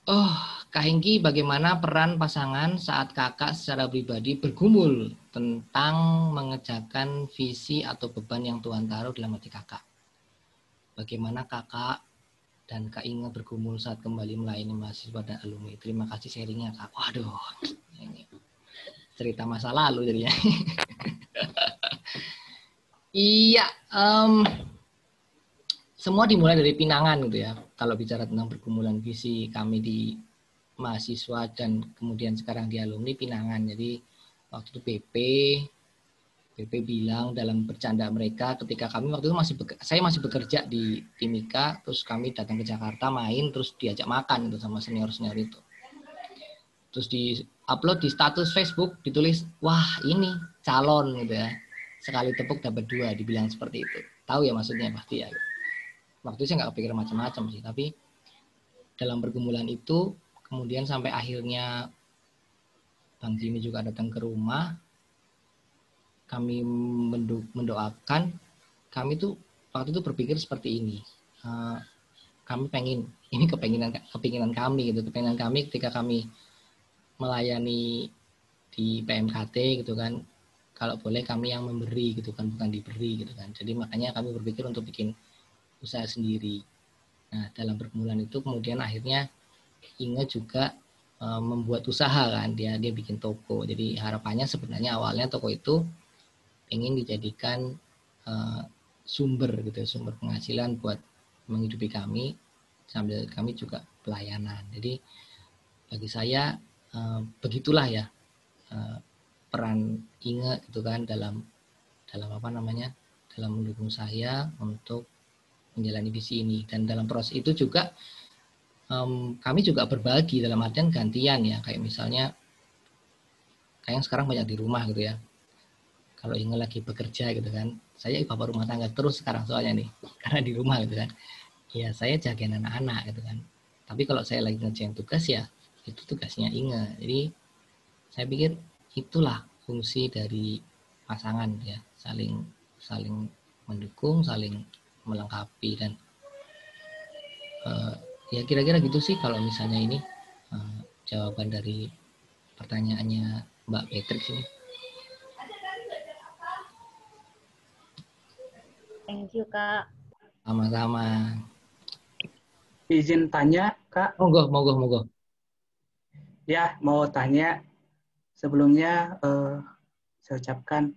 Oh, Kak Hengki, bagaimana peran pasangan saat kakak secara pribadi bergumul tentang mengerjakan visi atau beban yang Tuhan taruh dalam hati kakak? Bagaimana kakak dan Kak Inge bergumul saat kembali melayani mahasiswa dan alumni? Terima kasih sharingnya, Kak. Waduh, ini cerita masa lalu jadinya. Iya, semua dimulai dari pinangan gitu ya. Kalau bicara tentang pergumulan visi kami di mahasiswa dan kemudian sekarang di alumni, pinangan. Jadi waktu itu BP bilang dalam bercanda mereka ketika kami waktu itu saya masih bekerja di Timika, terus kami datang ke Jakarta main, terus diajak makan gitu sama senior-senior itu. Terus di upload di status Facebook ditulis, wah ini calon gitu ya, sekali tepuk dapat 2, dibilang seperti itu. Tahu ya maksudnya pasti ya. Waktu itu saya nggak kepikiran macam-macam sih, tapi dalam pergumulan itu kemudian sampai akhirnya Bang Jimmy juga datang ke rumah, kami mendoakan, kami tuh waktu itu berpikir seperti ini, kami pengen, ini kepinginan kami gitu, kepinginan kami ketika kami melayani di PMKT gitu kan, kalau boleh kami yang memberi gitu kan, bukan diberi gitu kan. Jadi makanya kami berpikir untuk bikin usaha sendiri. Nah dalam pergumulan itu kemudian akhirnya Inge juga membuat usaha kan, dia bikin toko. Jadi harapannya sebenarnya awalnya toko itu ingin dijadikan sumber gitu, sumber penghasilan buat menghidupi kami sambil kami juga pelayanan. Jadi bagi saya begitulah ya peran Inge gitu kan dalam apa namanya, dalam mendukung saya untuk menjalani visi ini. Dan dalam proses itu juga kami juga berbagi dalam artian gantian ya, kayak misalnya kayak yang sekarang banyak di rumah gitu ya, kalau Inge lagi bekerja gitu kan, saya bapak rumah tangga terus sekarang soalnya nih karena di rumah gitu kan, ya saya jagain anak-anak gitu kan. Tapi kalau saya lagi ngerjain tugas ya itu tugasnya Inge. Jadi saya pikir itulah fungsi dari pasangan ya, saling mendukung, saling melengkapi. Dan ya kira-kira gitu sih kalau misalnya ini jawaban dari pertanyaannya Mbak Patrick ini. Thank you, Kak. Sama-sama. Izin tanya, Kak. Monggo. Ya, mau tanya sebelumnya saya ucapkan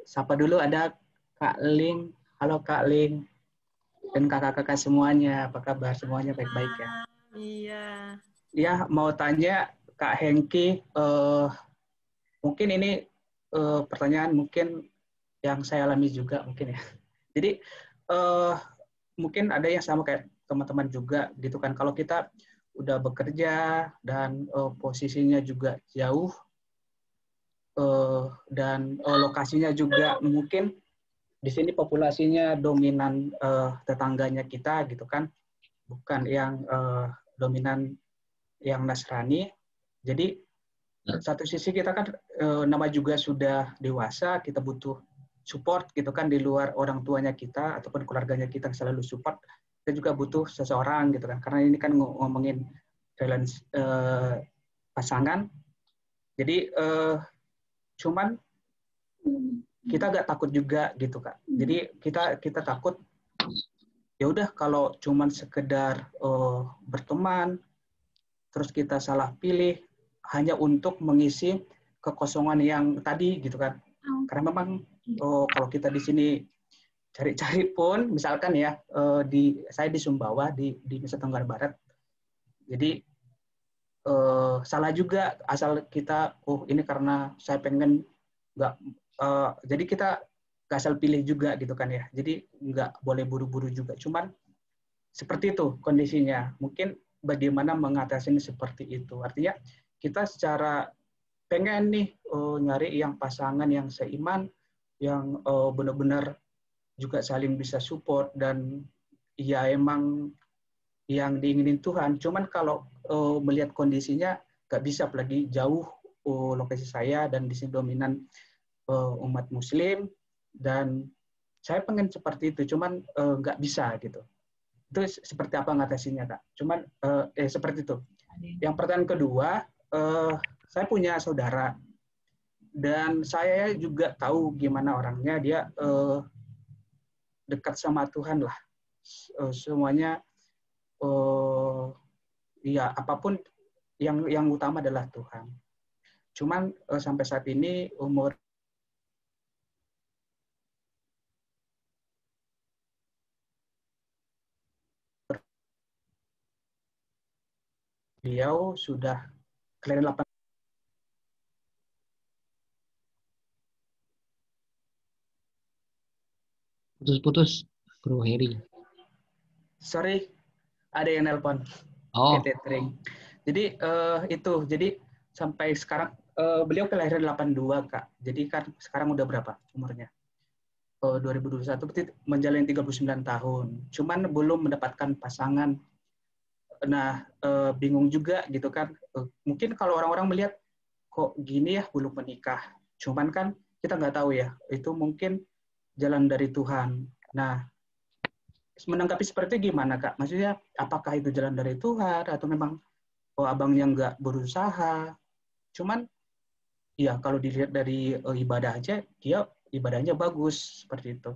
sapa dulu ada Kak Ling. Halo Kak Ling dan kakak-kakak semuanya. Apa kabar semuanya baik-baik ya? Iya. Ya, mau tanya Kak Hengki, mungkin ini pertanyaan mungkin yang saya alami juga mungkin ya. Jadi mungkin ada yang sama kayak teman-teman juga gitu kan. Kalau kita udah bekerja dan posisinya juga jauh dan lokasinya juga mungkin di sini populasinya dominan tetangganya kita gitu kan, bukan yang dominan yang Nasrani. Jadi satu sisi kita kan nama juga sudah dewasa, kita butuh support gitu kan di luar orang tuanya kita ataupun keluarganya kita yang selalu support. Kita juga butuh seseorang gitu kan, karena ini kan ngomongin balance pasangan. Jadi cuman kita agak takut juga gitu Kak. Jadi kita takut ya udah kalau cuman sekedar berteman terus kita salah pilih hanya untuk mengisi kekosongan yang tadi gitu kan. Karena memang kalau kita di sini cari-cari pun misalkan ya saya di Sumbawa di Nusa Tenggara Barat. Jadi salah juga asal kita ini karena saya pengen nggak jadi kita nggak asal pilih juga gitu kan ya. Jadi nggak boleh buru-buru juga. Cuman seperti itu kondisinya. Mungkin bagaimana mengatasi seperti itu. Artinya kita secara pengen nih nyari yang pasangan yang seiman, yang benar-benar juga saling bisa support dan ya emang yang diinginin Tuhan. Cuman kalau melihat kondisinya nggak bisa, apalagi jauh lokasi saya dan di sini dominan umat Muslim dan saya pengen seperti itu, cuman nggak bisa gitu. Itu seperti apa ngatasinya Kak? Cuman seperti itu. Yang pertanyaan kedua, saya punya saudara dan saya juga tahu gimana orangnya, dia dekat sama Tuhan lah. Semuanya ya apapun yang utama adalah Tuhan. Cuman sampai saat ini umur beliau sudah kalian 8. Putus-putus, Bro Heri. Sorry, ada yang nelpon. Oh, Catering. Jadi itu. Jadi sampai sekarang beliau kelahiran 82 Kak. Jadi kan sekarang udah berapa umurnya? 2021 berarti menjalani 39 tahun. Cuman belum mendapatkan pasangan. Nah, bingung juga gitu kan. Mungkin kalau orang-orang melihat kok gini ya belum menikah. Cuman kan kita nggak tahu ya. Itu mungkin jalan dari Tuhan. Nah, menanggapi seperti itu gimana Kak? Maksudnya apakah itu jalan dari Tuhan atau memang abangnya nggak berusaha? Cuman ya kalau dilihat dari ibadah aja, dia ibadahnya bagus seperti itu.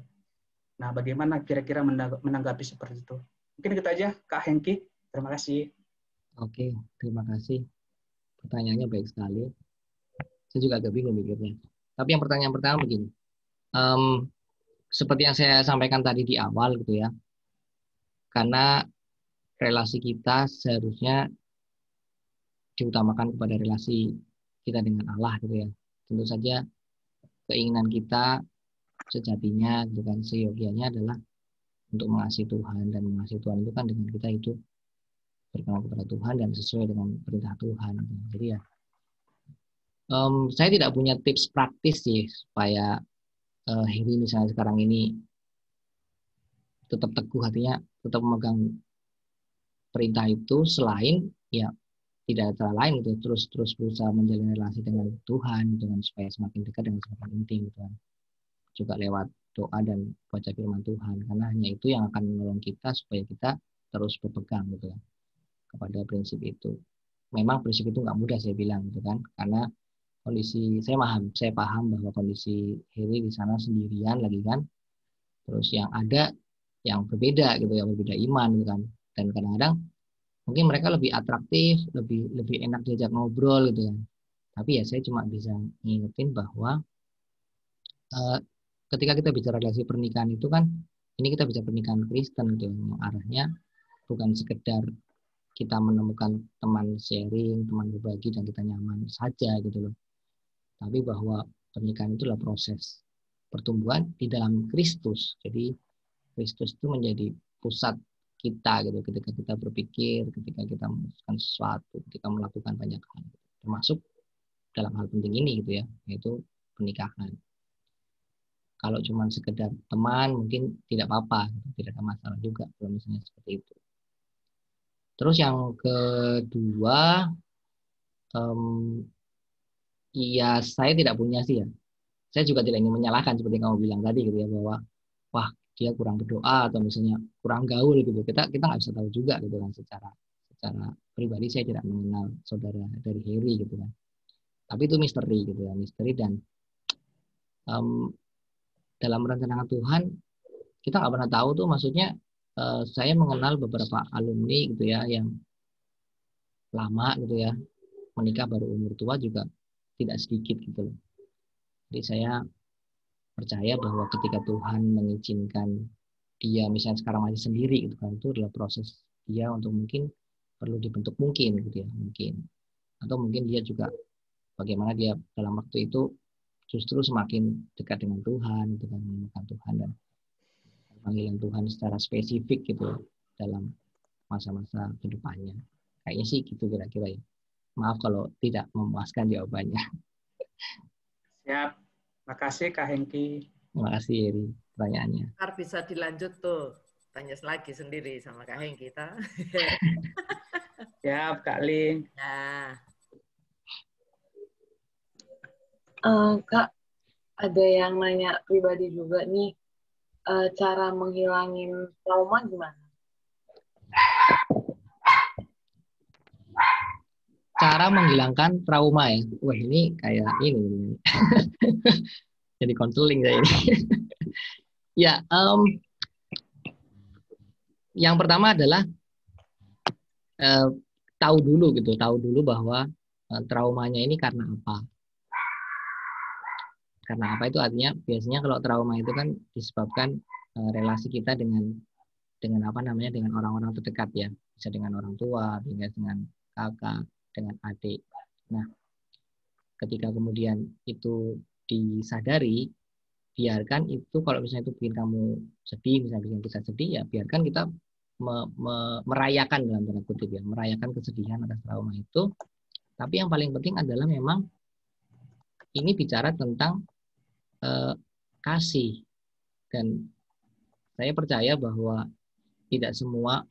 Nah, bagaimana kira-kira menanggapi seperti itu? Mungkin kita aja Kak Hengki. Terima kasih. oke. Terima kasih. Pertanyaannya baik sekali. Saya juga agak bingung mikirnya. Tapi yang pertanyaan pertama begini. Seperti yang saya sampaikan tadi di awal gitu ya. Karena relasi kita seharusnya diutamakan kepada relasi kita dengan Allah gitu ya. Tentu saja keinginan kita sejatinya dengan seyogianya adalah untuk mengasihi Tuhan, dan mengasihi Tuhan itu kan dengan kita hidup berkenan kepada Tuhan dan sesuai dengan perintah Tuhan. Jadi ya, saya tidak punya tips praktis sih supaya Heri misalnya sekarang ini tetap teguh hatinya, tetap memegang perintah itu, selain ya tidak ada cara lain gitu, terus berusaha menjalin relasi dengan Tuhan dengan supaya semakin dekat dengan semakin intim gitu kan. Juga lewat doa dan baca firman Tuhan, karena hanya itu yang akan menolong kita supaya kita terus berpegang gitu ya kepada prinsip itu. Memang prinsip itu nggak mudah saya bilang gitu kan, karena kondisi saya paham bahwa kondisi Heri di sana sendirian lagi kan, terus yang ada yang berbeda gitu, yang berbeda iman gitu kan, dan kadang-kadang Mungkin mereka lebih atraktif, lebih enak diajak ngobrol gitu kan. Tapi ya saya cuma bisa ngingetin bahwa ketika kita bicara relasi pernikahan itu kan, ini kita bicara pernikahan Kristen gitu, yang arahnya bukan sekedar kita menemukan teman sharing, teman berbagi dan kita nyaman saja gitu loh. Tapi bahwa pernikahan itu adalah proses pertumbuhan di dalam Kristus. Jadi Kristus itu menjadi pusat kita gitu, ketika kita berpikir, ketika kita memutuskan sesuatu, ketika melakukan banyak hal, termasuk dalam hal penting ini gitu ya, yaitu pernikahan. Kalau cuma sekedar teman mungkin tidak apa-apa, tidak ada masalah juga kalau misalnya seperti itu. Terus yang kedua, ya saya tidak punya sih ya. Saya juga tidak ingin menyalahkan seperti kamu bilang tadi gitu ya, bahwa wah dia kurang berdoa atau misalnya kurang gaul gitu. Kita nggak bisa tahu juga gitu kan, secara pribadi saya tidak mengenal saudara dari Harry gitu kan. Tapi itu misteri gitu ya, misteri. Dan dalam rencana Tuhan kita nggak pernah tahu tuh, maksudnya saya mengenal beberapa alumni gitu ya yang lama gitu ya, menikah baru umur tua juga tidak sedikit gitu loh. Jadi saya percaya bahwa ketika Tuhan mengizinkan dia misalnya sekarang masih sendiri gitu kan, itu adalah proses dia untuk mungkin perlu dibentuk mungkin gitu ya, mungkin. Atau mungkin dia juga bagaimana dia dalam waktu itu justru semakin dekat dengan Tuhan, dengan menemukan Tuhan dan panggilan Tuhan secara spesifik gitu dalam masa-masa kedepannya. Kayaknya sih gitu kira-kira ya. Maaf kalau tidak memuaskan jawabannya. Siap. Makasih Kak Hengki. Terima kasih Eri pertanyaannya. Ntar bisa dilanjut tuh, tanya lagi sendiri sama Kak Heng kita. Siap Kak Ling. Nah, Kak, ada yang nanya pribadi juga nih, cara menghilangin trauma gimana? Cara menghilangkan trauma ya. Wah ini kayak ini. Jadi konseling saya ini. Ya, yang pertama adalah tahu dulu bahwa traumanya ini karena apa. Karena apa itu artinya biasanya kalau trauma itu kan disebabkan relasi kita dengan apa namanya, dengan orang-orang terdekat ya, bisa dengan orang tua, bisa dengan kakak, dengan adik. Nah, ketika kemudian itu disadari, biarkan itu kalau misalnya itu bikin kamu sedih, misalnya bikin kita sedih, ya biarkan kita merayakan dalam tanda kutip ya, merayakan kesedihan atas trauma itu. Tapi yang paling penting adalah memang ini bicara tentang kasih, dan saya percaya bahwa tidak semua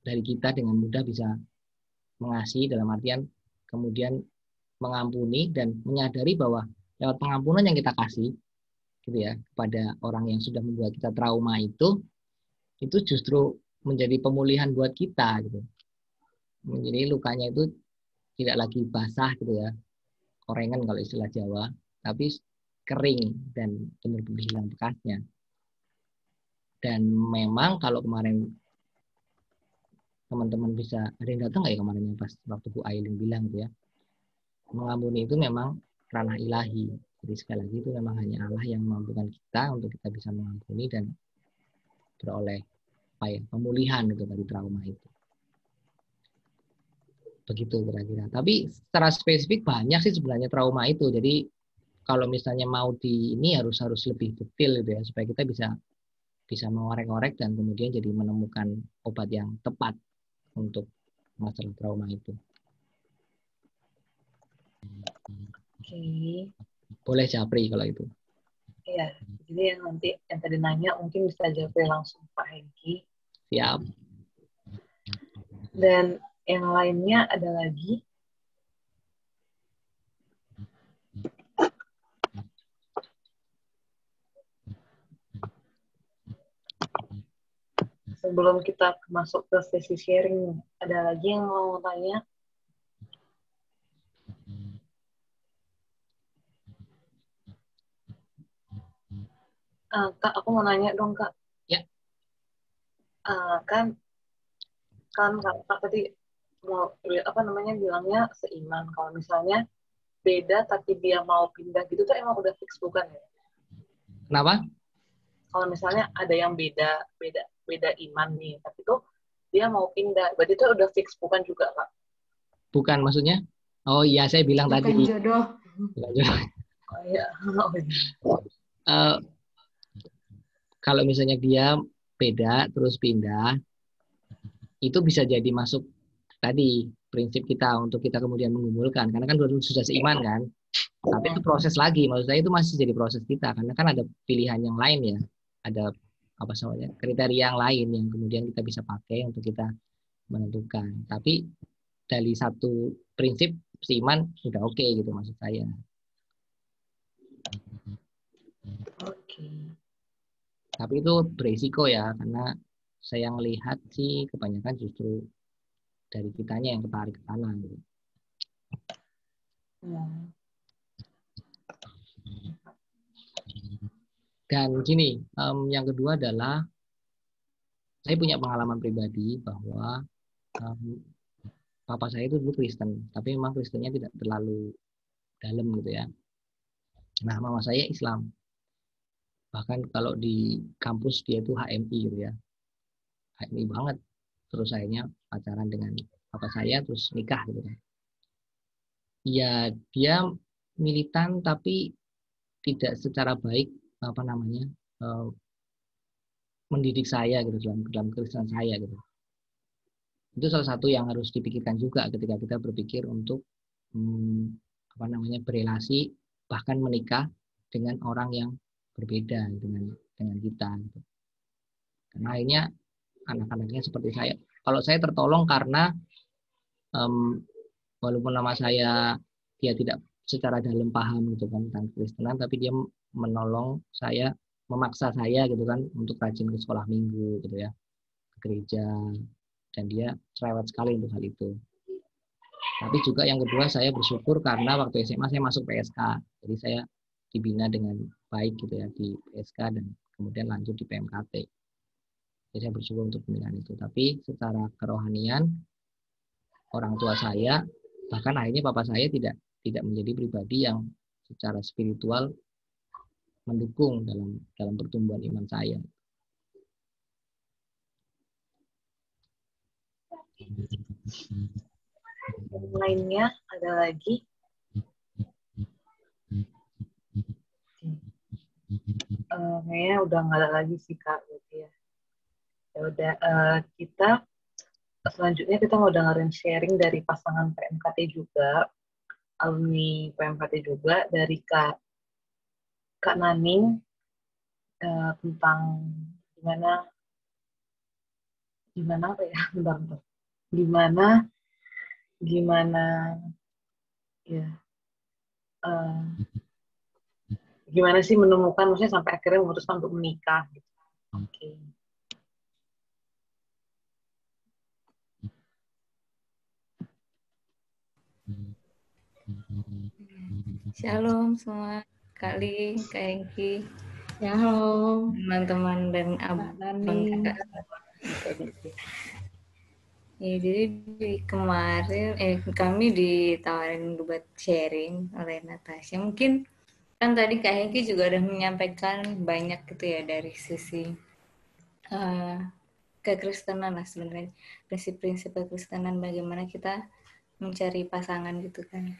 dari kita dengan mudah bisa mengasihi, dalam artian kemudian mengampuni dan menyadari bahwa lewat pengampunan yang kita kasih gitu ya kepada orang yang sudah membuat kita trauma itu justru menjadi pemulihan buat kita gitu. Jadi lukanya itu tidak lagi basah gitu ya, korengan kalau istilah Jawa, tapi kering dan benar-benar hilang bekasnya. Dan memang kalau kemarin teman-teman bisa, ada yang datang nggak ya kemarin pas waktu Bu Aileen bilang gitu ya, mengampuni itu memang ranah ilahi. Jadi sekali lagi itu memang hanya Allah yang memampukan kita untuk kita bisa mengampuni dan beroleh pemulihan gitu dari trauma itu. Begitu kira-kira. Tapi secara spesifik banyak sih sebenarnya trauma itu. Jadi kalau misalnya mau ini harus lebih detail gitu ya, supaya kita bisa mengorek-orek dan kemudian jadi menemukan obat yang tepat untuk masalah trauma itu. Oke. Boleh Japri kalau itu. Iya, jadi yang nanti yang tadi nanya mungkin bisa jawab langsung Pak Hengki. Siap. Dan yang lainnya ada lagi. Sebelum kita masuk ke sesi sharing, ada lagi yang mau tanya? Kak, aku mau nanya dong, Kak. Ya. Kan kan Kak tadi mau bilangnya seiman. Kalau misalnya beda tapi dia mau pindah gitu tuh emang udah fix bukan ya? Kenapa? Kalau misalnya ada yang beda iman nih, tapi tuh dia mau pindah, berarti itu udah fix bukan juga Kak? Bukan maksudnya? Oh iya, saya bilang Bukan tadi. jodoh. Bukan jodoh. Oh iya. Eh, kalau misalnya dia beda terus pindah, itu bisa jadi masuk tadi prinsip kita untuk kita kemudian mengumpulkan, karena kan sudah seiman kan. Tapi itu proses lagi, maksud saya itu masih jadi proses kita, karena kan ada pilihan yang lain ya, ada apa namanya kriteria yang lain yang kemudian kita bisa pakai untuk kita menentukan. Tapi dari satu prinsip seiman sudah oke gitu maksud saya. Oke. Tapi itu berisiko ya, karena saya melihat sih kebanyakan justru dari kitanya yang ketarik ke sana gitu. Dan gini, yang kedua adalah saya punya pengalaman pribadi bahwa papa saya itu dulu Kristen, tapi memang Kristennya tidak terlalu dalam gitu ya. Nah, mama saya Islam. Bahkan kalau di kampus dia itu HMI gitu ya. HMI banget. Terus akhirnya pacaran dengan papa saya, terus nikah gitu kan. Ya, dia militan tapi tidak secara baik mendidik saya gitu dalam Kristen saya gitu. Itu salah satu yang harus dipikirkan juga ketika kita berpikir untuk berelasi bahkan menikah dengan orang yang berbeda dengan kita gitu. Karena akhirnya anak-anaknya seperti saya. Kalau saya tertolong karena walaupun nama saya dia tidak secara dalam paham gitu kan tentang Kristenan, tapi dia menolong saya, memaksa saya gitu kan untuk rajin ke sekolah minggu gitu ya, ke gereja, dan dia cerewet sekali untuk hal itu. Tapi juga yang kedua saya bersyukur karena waktu SMA saya masuk PSK, jadi saya dibina dengan baik gitu ya di PSK dan kemudian lanjut di PMKT. Jadi saya bersyukur untuk pembinaan itu. Tapi secara kerohanian orang tua saya, bahkan akhirnya papa saya tidak menjadi pribadi yang secara spiritual mendukung dalam pertumbuhan iman saya. Yang lainnya ada lagi? Kayaknya udah nggak ada lagi sih Kak, berarti ya. Ya udah, kita selanjutnya kita mau dengerin sharing dari pasangan PMKT juga, alumni PMKT juga, dari Kak Naning, tentang gimana apa ya, bentar. Gimana ya, gimana sih menemukan, maksudnya sampai akhirnya memutuskan untuk menikah gitu. Oke. Shalom semua, Kak Ling, Kak Hengki, Shalom, teman-teman dan abang kakak. Ya, jadi kemarin kami ditawarin buat sharing oleh Natasha. Mungkin kan tadi Kak Hengki juga udah menyampaikan banyak gitu ya dari sisi kekristenan lah sebenarnya, prinsip-prinsip kekristenan, bagaimana kita mencari pasangan gitu kan.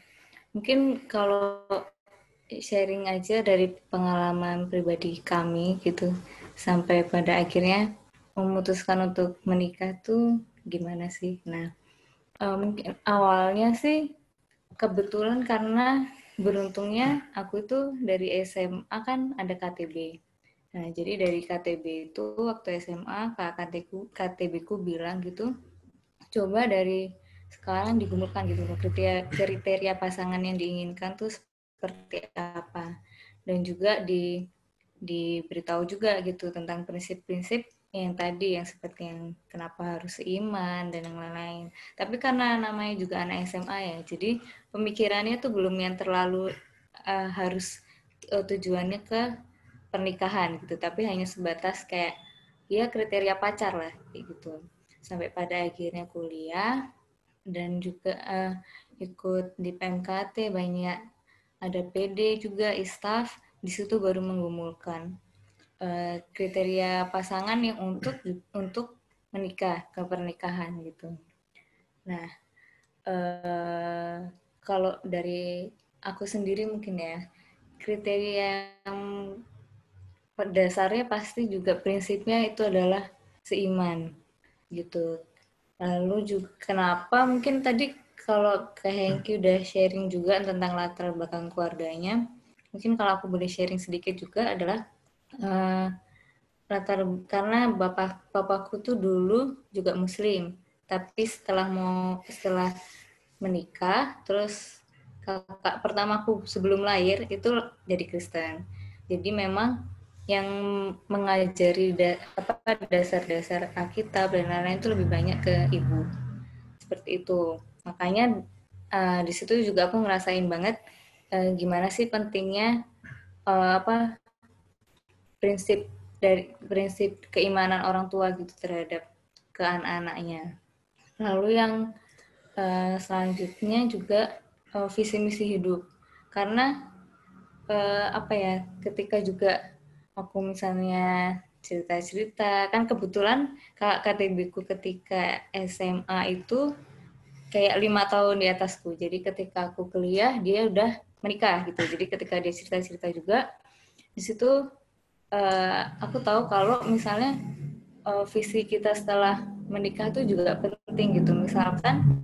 Mungkin kalau sharing aja dari pengalaman pribadi kami gitu, sampai pada akhirnya memutuskan untuk menikah tuh gimana sih. Nah, mungkin awalnya sih kebetulan karena beruntungnya aku itu dari SMA kan ada KTB. Nah, jadi dari KTB itu waktu SMA KTB ku bilang gitu, coba dari sekarang digumulkan gitu kriteria pasangan yang diinginkan tuh seperti apa, dan juga diberitahu juga gitu tentang prinsip-prinsip yang tadi, yang seperti yang kenapa harus seiman dan yang lain-lain. Tapi karena namanya juga anak SMA ya, jadi pemikirannya tuh belum yang terlalu harus tujuannya ke pernikahan gitu, tapi hanya sebatas kayak ya kriteria pacar lah kayak gitu. sampai pada akhirnya kuliah dan juga ikut di PMKT, banyak ada PD juga, ISTAF. Di situ baru menggumulkan kriteria pasangan yang untuk menikah, ke pernikahan gitu. Nah, kalau dari aku sendiri mungkin ya, kriteria yang dasarnya pasti juga prinsipnya itu adalah seiman gitu. Lalu juga kenapa mungkin tadi kalau Kak Hengki udah sharing juga tentang latar belakang keluarganya, mungkin kalau aku boleh sharing sedikit juga adalah karena bapakku tuh dulu juga Muslim, tapi setelah menikah, terus kakak pertamaku sebelum lahir itu jadi Kristen. Jadi memang yang mengajari dasar-dasar Alkitab dan lain-lain itu lebih banyak ke ibu. Seperti itu. Makanya di situ juga aku ngerasain banget gimana sih pentingnya prinsip keimanan orang tua gitu terhadap ke anak-anaknya. Lalu yang selanjutnya juga visi misi hidup, karena ketika juga aku misalnya cerita-cerita, kan kebetulan kakak KTB-ku ketika SMA itu kayak 5 tahun di atasku, jadi ketika aku kuliah dia udah menikah gitu, jadi ketika dia cerita-cerita juga di situ aku tahu kalau misalnya visi kita setelah menikah itu juga penting gitu. Misalkan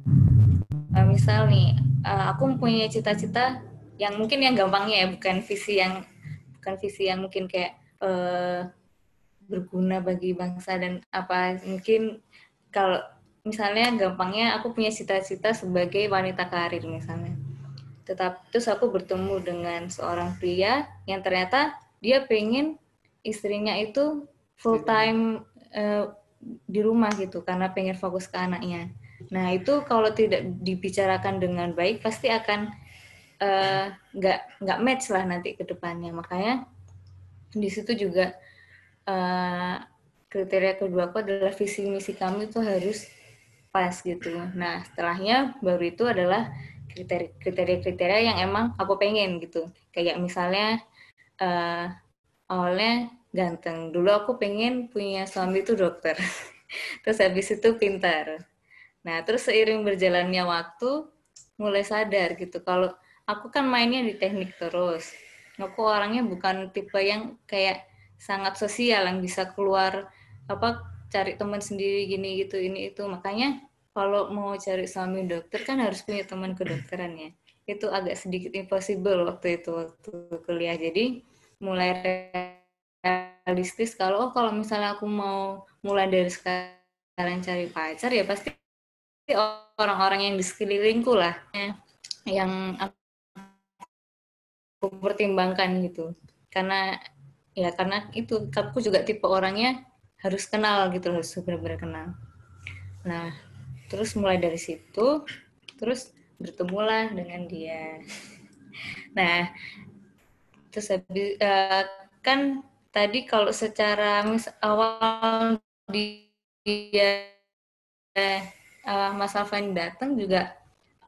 misal nih aku mempunyai cita-cita yang mungkin yang gampangnya ya, bukan visi yang mungkin kayak berguna bagi bangsa dan apa, mungkin kalau misalnya gampangnya aku punya cita-cita sebagai wanita karir misalnya. Terus aku bertemu dengan seorang pria yang ternyata dia pengen istrinya itu full time di rumah gitu karena pengen fokus ke anaknya. Nah itu kalau tidak dibicarakan dengan baik pasti akan nggak match lah nanti ke depannya. Makanya di situ juga kriteria kedua aku adalah visi misi kami itu harus pas gitu. Nah setelahnya baru itu adalah kriteria-kriteria yang emang aku pengen gitu. Kayak misalnya awalnya ganteng. Dulu aku pengen punya suami itu dokter. Terus habis itu pintar. Nah, terus seiring berjalannya waktu mulai sadar gitu kalau aku kan mainnya di teknik terus. Aku orangnya bukan tipe yang kayak sangat sosial yang bisa keluar cari teman sendiri gini gitu ini itu. Makanya kalau mau cari suami dokter kan harus punya teman kedokteran ya. Itu agak sedikit impossible waktu kuliah. Jadi mulai realistis kalau misalnya aku mau mulai dari sekarang cari pacar ya pasti orang-orang yang di sekelilingku lah yang aku pertimbangkan gitu. Karena itu aku juga tipe orangnya harus kenal gitu, harus benar-benar kenal. Nah, terus mulai dari situ, terus bertemulah dengan dia. Nah, terus habis kan tadi kalau secara awal dia Mas Alvan datang juga,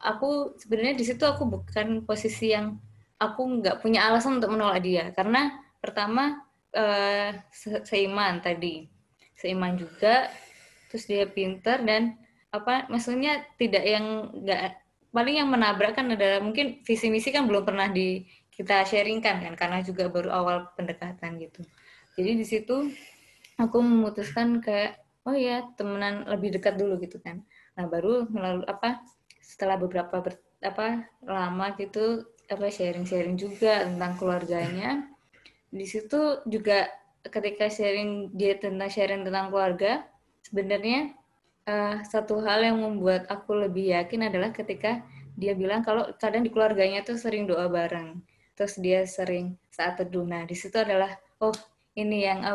aku sebenarnya di situ aku bukan posisi yang aku nggak punya alasan untuk menolak dia, karena pertama seiman juga, terus dia pintar dan maksudnya tidak yang nggak, paling yang menabrakkan adalah mungkin visi misi kan belum pernah kita sharingkan kan karena juga baru awal pendekatan gitu. Jadi di situ aku memutuskan kayak oh ya temenan lebih dekat dulu gitu kan. Nah baru melalui setelah beberapa lama gitu sharing juga tentang keluarganya. Di situ juga ketika sharing tentang keluarga, sebenarnya satu hal yang membuat aku lebih yakin adalah ketika dia bilang kalau kadang di keluarganya tuh sering doa bareng, terus dia sering saat teduh. Nah di situ adalah ini yang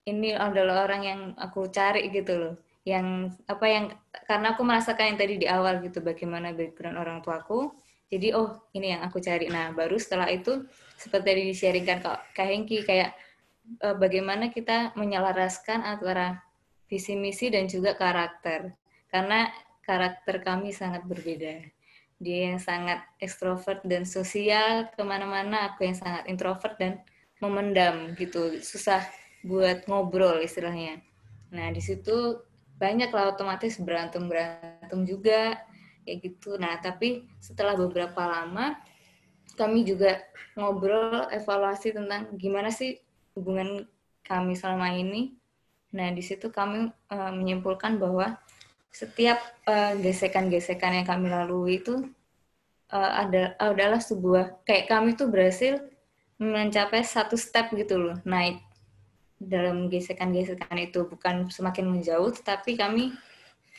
ini adalah orang yang aku cari gitu loh, yang karena aku merasakan yang tadi di awal gitu bagaimana background orang tuaku, jadi ini yang aku cari. Nah baru setelah itu seperti tadi di-sharingkan Kak Hengki kayak bagaimana kita menyelaraskan antara visi misi dan juga karakter. Karena karakter kami sangat berbeda. Dia yang sangat ekstrovert dan sosial kemana-mana, aku yang sangat introvert dan memendam gitu, susah buat ngobrol istilahnya. Nah di situ banyak lah otomatis berantem juga kayak gitu. Nah tapi setelah beberapa lama kami juga ngobrol evaluasi tentang gimana sih hubungan kami selama ini. Nah di situ kami menyimpulkan bahwa setiap gesekan-gesekan yang kami lalui itu adalah sebuah kayak kami tuh berhasil mencapai satu step gitu loh, naik dalam gesekan-gesekan itu, bukan semakin menjauh, tapi kami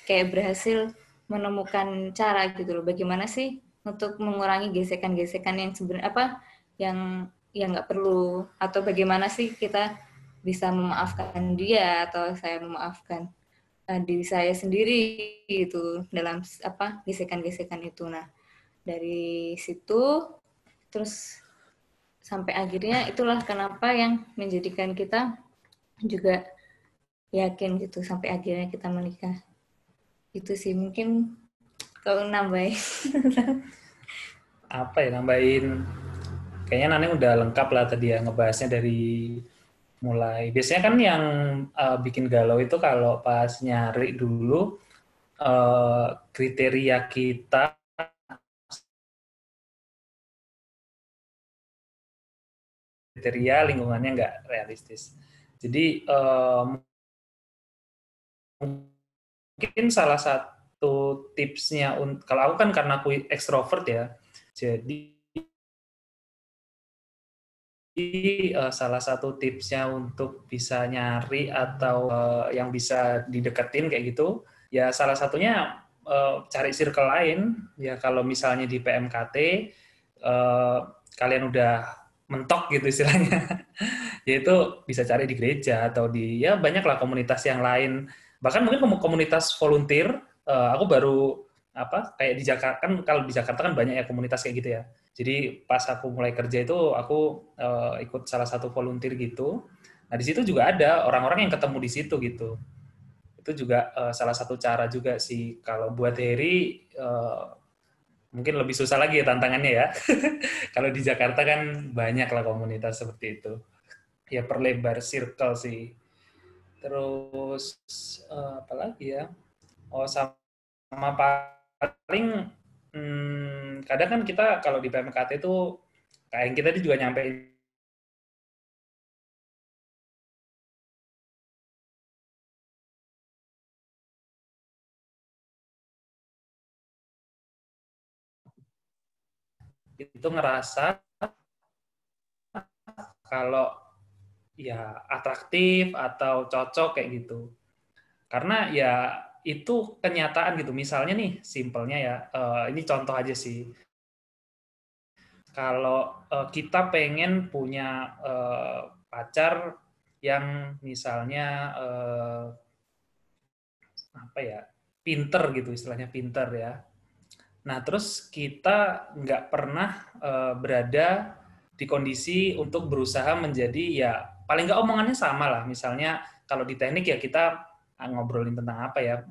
kayak berhasil menemukan cara gitu loh, bagaimana sih untuk mengurangi gesekan-gesekan yang sebenarnya yang nggak perlu, atau bagaimana sih kita bisa memaafkan dia atau saya memaafkan diri saya sendiri gitu dalam gesekan-gesekan itu. Nah dari situ terus sampai akhirnya itulah kenapa yang menjadikan kita juga yakin gitu sampai akhirnya kita menikah. Itu sih mungkin kalau nambahin. Nambahin. Kayaknya Nani udah lengkap lah tadi ya ngebahasnya dari mulai. Biasanya kan yang bikin galau itu kalau pas nyari dulu kriteria kita, kriteria lingkungannya nggak realistis. Jadi mungkin salah satu tipsnya, kalau aku kan karena aku ekstrovert ya, jadi salah satu tipsnya untuk bisa nyari atau yang bisa dideketin kayak gitu, ya salah satunya cari circle lain. Ya kalau misalnya di PMKT kalian udah mentok gitu istilahnya, yaitu bisa cari di gereja atau di ya banyaklah komunitas yang lain, bahkan mungkin komunitas volunteer. Aku baru kayak di Jakarta kan, kalau di Jakarta kan banyak ya komunitas kayak gitu ya. Jadi pas aku mulai kerja itu aku ikut salah satu volunteer gitu. Nah di situ juga ada orang-orang yang ketemu di situ gitu. Itu juga salah satu cara juga sih. Kalau buat Heri mungkin lebih susah lagi ya tantangannya ya. Kalau di Jakarta kan banyak lah komunitas seperti itu. Ya perlebar circle sih. Terus apa lagi ya? Oh sama paling kadang kan kita kalau di PMKT itu kayak kita juga nyampein itu ngerasa kalau ya atraktif atau cocok kayak gitu. Karena ya itu kenyataan gitu. Misalnya nih, simpelnya ya, ini contoh aja sih. Kalau kita pengen punya pacar yang misalnya pinter gitu, istilahnya pinter ya. Nah, terus kita nggak pernah berada di kondisi untuk berusaha menjadi ya paling nggak omongannya sama lah. Misalnya kalau di teknik ya kita ngobrolin tentang apa ya,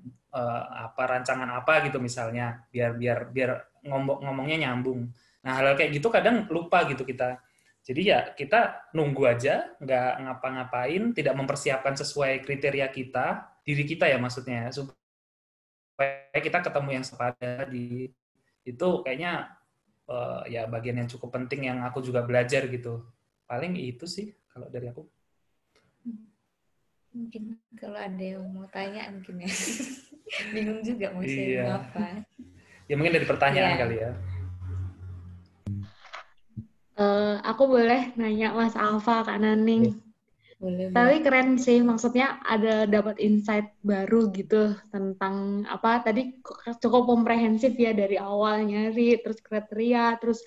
rancangan apa gitu misalnya, biar ngomongnya nyambung. Nah, hal kayak gitu kadang lupa gitu kita. Jadi ya kita nunggu aja, nggak ngapa-ngapain, tidak mempersiapkan sesuai kriteria kita, diri kita ya maksudnya, supaya kita ketemu yang sepadan di itu kayaknya ya bagian yang cukup penting yang aku juga belajar gitu. Paling itu sih kalau dari aku. Mungkin kalau ada yang mau tanya mungkin ya. Bingung juga mau sharing apa. Ya mungkin dari pertanyaan kali ya. Aku boleh nanya Mas Alfa, Kak Naning. Boleh. Tapi keren sih, maksudnya ada dapat insight baru gitu tentang tadi cukup komprehensif ya dari awal nyari, terus kriteria, terus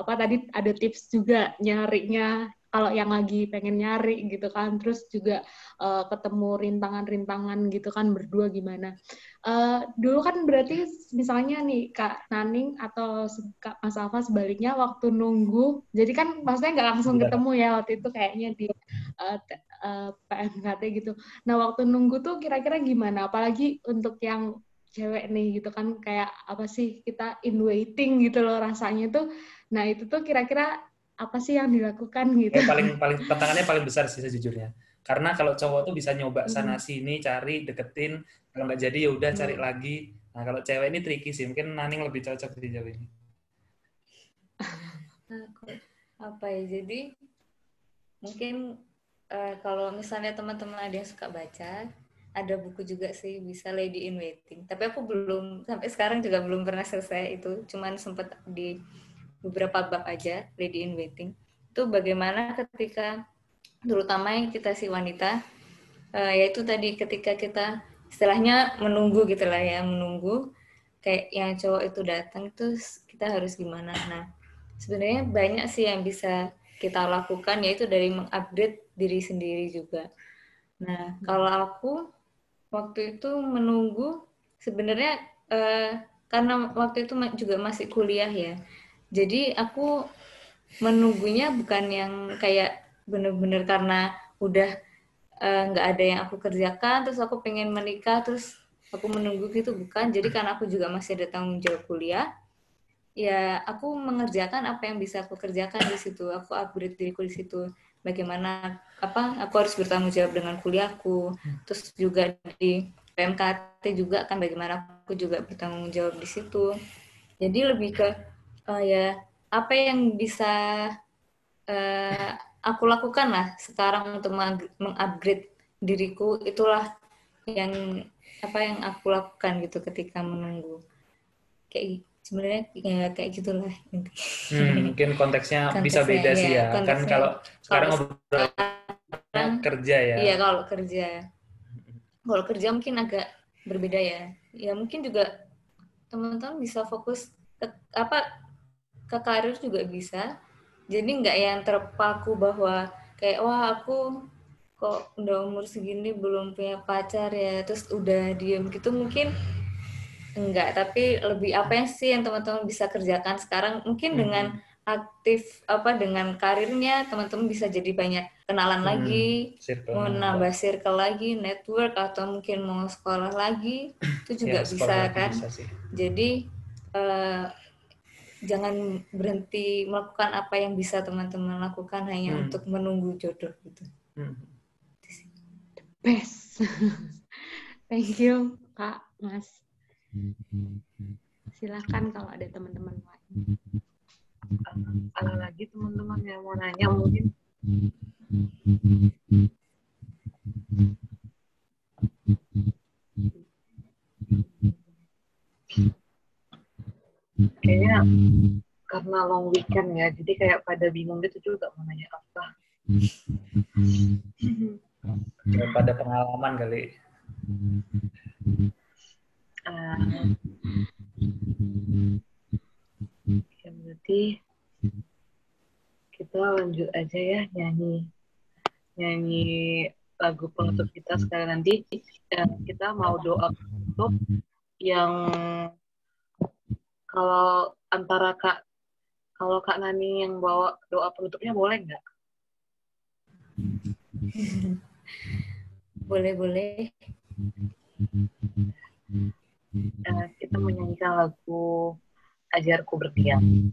tadi ada tips juga nyarinya kalau yang lagi pengen nyari gitu kan, terus juga ketemu rintangan-rintangan gitu kan berdua gimana. Dulu kan berarti misalnya nih Kak Naning atau Kak Mas Alfa sebaliknya waktu nunggu, jadi kan maksudnya nggak langsung ketemu ya waktu itu kayaknya di PMKT gitu. Nah, waktu nunggu tuh kira-kira gimana? Apalagi untuk yang cewek nih gitu kan, kayak apa sih, kita in waiting gitu loh rasanya tuh. Nah, itu tuh kira-kira apa sih yang dilakukan gitu? Paling tantangannya paling besar sih sejujurnya. Karena kalau cowok tuh bisa nyoba sana sini, cari, deketin, kalau nggak jadi ya udah cari lagi. Nah, kalau cewek ini tricky sih, mungkin Naning lebih cocok dijawab ini. Apa ya, jadi mungkin kalau misalnya teman-teman ada yang suka baca, ada buku juga sih, bisa Lady in Waiting. Tapi aku belum, sampai sekarang juga belum pernah selesai itu. Cuman sempat di beberapa bab aja, Lady in Waiting. Itu bagaimana ketika, terutama yang kita si wanita, yaitu tadi ketika kita istilahnya menunggu gitu lah ya, menunggu kayak yang cowok itu datang, itu kita harus gimana. Nah, sebenarnya banyak sih yang bisa kita lakukan, yaitu dari mengupgrade diri sendiri juga. Nah, kalau aku waktu itu menunggu, sebenarnya karena waktu itu juga masih kuliah ya, jadi aku menunggunya bukan yang kayak bener-bener karena udah nggak ada yang aku kerjakan, terus aku pengen menikah, terus aku menunggu gitu, bukan. Jadi karena aku juga masih ada tanggung jawab kuliah, ya aku mengerjakan apa yang bisa aku kerjakan di situ, aku upgrade diriku di situ. Bagaimana aku harus bertanggung jawab dengan kuliahku, terus juga di PMKT juga kan bagaimana aku juga bertanggung jawab di situ. Jadi lebih ke ya apa yang bisa aku lakukan lah sekarang untuk mengupgrade diriku, itulah yang aku lakukan gitu ketika menunggu. Kayak sebenarnya ya kayak gitulah. Mungkin konteksnya bisa beda sih ya. Kan kalau sekarang ngobrol kerja ya. Iya, kalau kerja mungkin agak berbeda ya. Ya mungkin juga teman-teman bisa fokus ke karir juga bisa. Jadi nggak yang terpaku bahwa kayak wah aku kok udah umur segini belum punya pacar ya, terus udah diem gitu, mungkin enggak. Tapi lebih apa yang sih yang teman-teman bisa kerjakan sekarang, mungkin dengan aktif dengan karirnya teman-teman bisa jadi banyak kenalan lagi, mau nambah circle lagi, network, atau mungkin mau sekolah lagi itu juga bisa kan. Jadi jangan berhenti melakukan apa yang bisa teman-teman lakukan hanya untuk menunggu jodoh gitu. Best. Thank you Kak, Mas. Silakan kalau ada teman-teman lain. Ada lagi teman-teman yang mau nanya mungkin? Kayaknya karena long weekend ya, jadi kayak pada bingung gitu juga mau nanya apa. Pada pengalaman kali. Ya berarti kita lanjut aja ya nyanyi lagu penutup kita sekali nanti. Kita mau doa penutup yang kalau Kak Nani yang bawa doa penutupnya boleh nggak? Boleh. Kita menyanyikan lagu Ajarku Berdiam.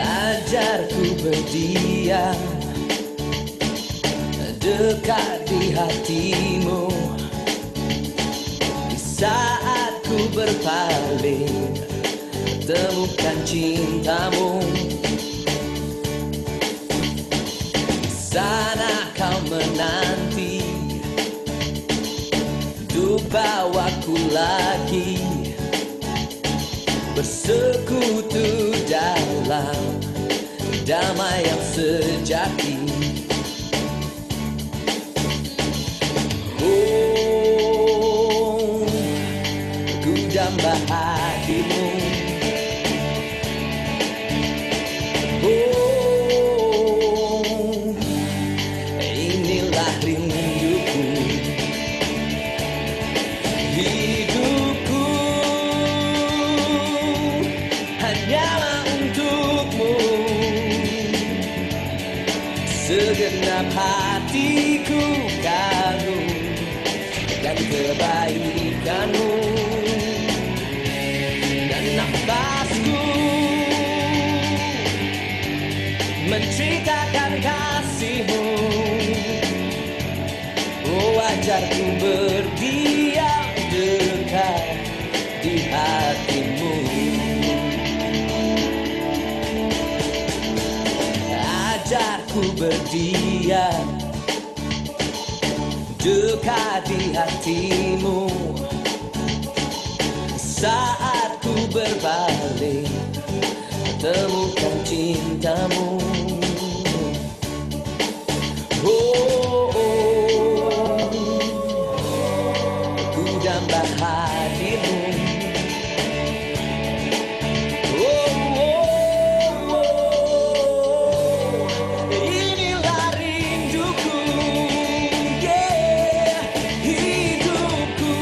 Ajarku berdiam dekat di hatimu di saat ku berpaling, temukan cintamu. Di sana kau menanti untuk bawaku lagi bersekutu dalam damai yang sejati. Oh, ku damba hatimu. Oh, inilah rinduku. Hidup segenap hatiku kagum dan kebaikanmu, dan nafasku menceritakan kasihmu. Oh, wajarku berdiam dekat di hatimu. Ajarku berdiam dekat di hatimu. Saat ku berbalik temukan cintamu. Oh, oh, ku dambah hadirmu. Oh, oh, oh, inilah rinduku, yeah, hidupku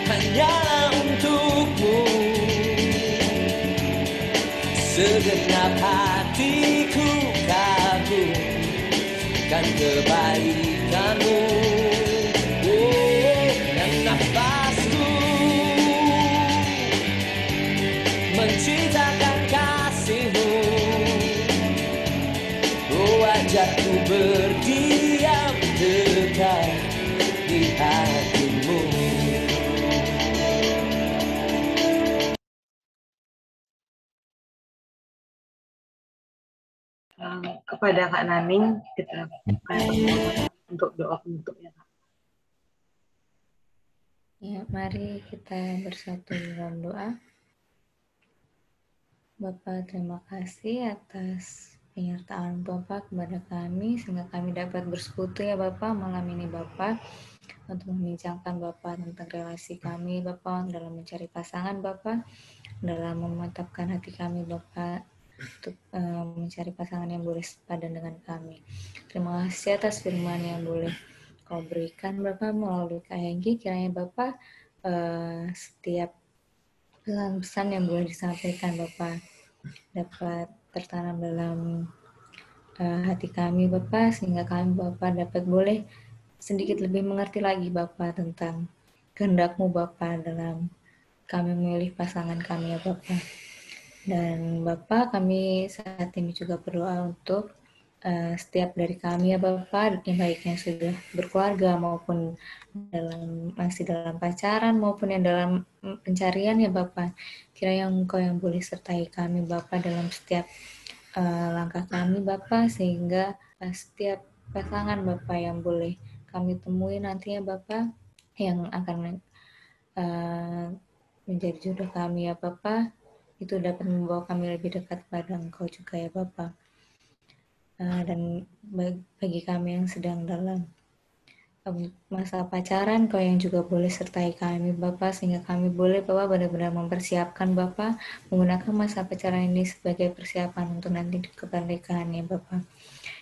hanyalah untukmu. Segenap hatiku kagum kan kebaikanmu. Oh, dan nafasku menceritakan kasihmu. Oh, wajarku berdiam dekat di hatimu. Kepada Kak Naning kita untuk doa penutupnya, Kak. Ya, mari kita bersatu dalam doa. Bapak, terima kasih atas penyertaan Bapak kepada kami, sehingga kami dapat bersekutu ya Bapak malam ini Bapak, untuk membincangkan Bapak tentang relasi kami Bapak, dalam mencari pasangan Bapak, dalam memantapkan hati kami Bapak, untuk mencari pasangan yang boleh sepadan dengan kami. Terima kasih atas firman yang boleh Kau berikan Bapak melalui Kak Hengki. Kiranya Bapak setiap pesan yang boleh disampaikan Bapak dapat tertanam dalam hati kami Bapak, sehingga kami Bapak dapat boleh sedikit lebih mengerti lagi Bapak tentang kehendak-Mu Bapak dalam kami memilih pasangan kami ya Bapak. Dan Bapak, kami saat ini juga berdoa untuk setiap dari kami ya Bapak, yang baik yang sudah berkeluarga maupun masih dalam pacaran maupun yang dalam pencarian ya Bapak. Kiranya Engkau yang boleh sertai kami Bapak dalam setiap langkah kami Bapak, sehingga setiap pasangan Bapak yang boleh kami temui nantinya Bapak, yang akan menjadi jodoh kami ya Bapak, itu dapat membawa kami lebih dekat pada Engkau juga ya Bapak. Dan bagi kami yang sedang dalam masa pacaran, Kau yang juga boleh sertai kami Bapak, sehingga kami boleh Bapak benar-benar mempersiapkan Bapak, menggunakan masa pacaran ini sebagai persiapan untuk nanti ke pernikahan ya Bapak.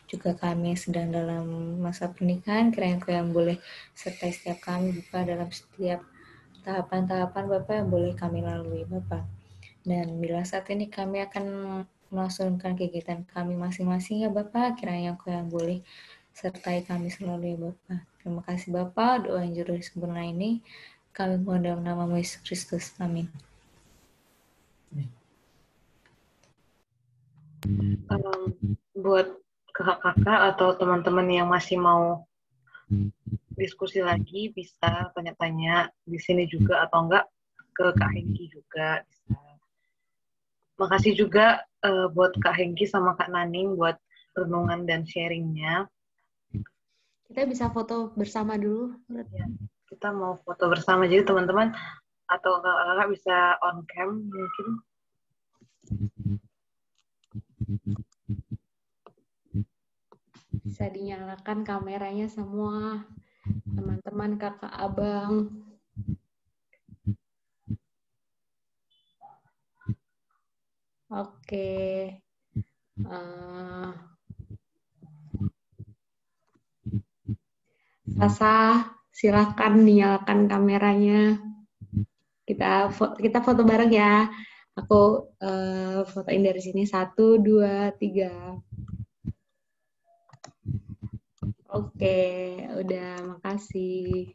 Juga kami yang sedang dalam masa pernikahan, kiranya Kau yang boleh sertai setiap kami Bapak dalam setiap tahapan-tahapan Bapak yang boleh kami lalui Bapak. Dan bila saat ini kami akan melangsungkan kegiatan kami masing-masing ya Bapak, kiranya Engkau yang boleh sertai kami selalu ya Bapak. Terima kasih Bapak, doa yang jujur dan sempurna ini kami mohon dalam nama Yesus Kristus. Amin. Buat kakak-kakak atau teman-teman yang masih mau diskusi lagi, bisa tanya-tanya di sini juga atau enggak ke Kak Hengki juga bisa. Makasih juga buat Kak Hengki sama Kak Naning buat renungan dan sharingnya. Kita bisa foto bersama dulu. Ya, kita mau foto bersama, jadi teman-teman atau kakak-kakak bisa on cam mungkin. Bisa dinyalakan kameranya semua, teman-teman, kakak, abang. Oke. Sasa, silakan dinyalakan kameranya. Kita foto bareng ya. Aku fotoin dari sini 1, 2, 3. Oke, udah, makasih.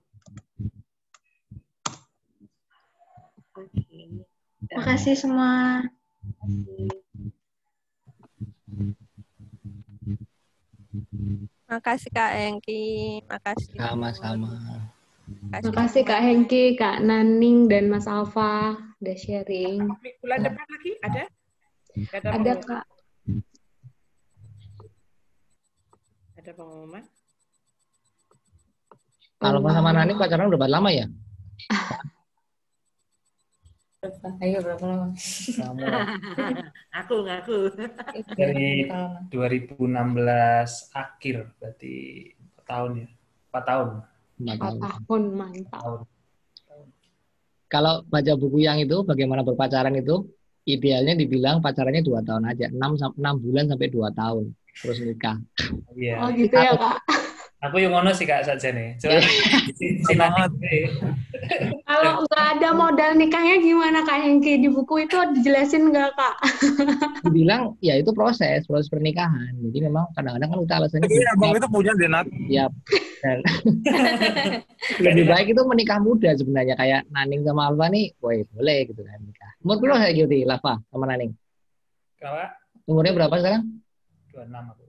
Oke. Makasih semua. Makasih Kak Engki, makasih. Sama-sama. Makasih Kak Hengki, Kak Naning, dan Mas Alfa udah sharing. Bulan depan lagi ada? Ada Kak. Ada pengumuman? Kalau sama Nani pacaran berapa lama ya? Ayo berapa lama? Kamu Aku ngaku. dari 2016 akhir, berarti 4 tahun ya? 4 tahun. 4 4 tahun. tahun, mantap. Kalau baca buku yang itu, bagaimana berpacaran itu, idealnya dibilang pacarannya 2 tahun aja, 6 bulan sampai 2 tahun, terus nikah. Iya. Oh gitu ya Kak. Aku yang ngono sih Kak saja nih. Cuma si Nani Kalau nggak ada modal nikahnya gimana Kak Hengki? Di buku itu dijelasin nggak Kak? Dibilang ya itu proses pernikahan. Jadi memang kadang-kadang kan kita alasannya Iya, Bang itu punya Denat. ya dan lebih baik itu menikah muda sebenarnya, kayak Naning sama Alfa nih, woi boleh gitu kan nikah. Umur berapa kayak gitu, Lava sama Naning? Kalau Umurnya berapa sekarang? 26 aku.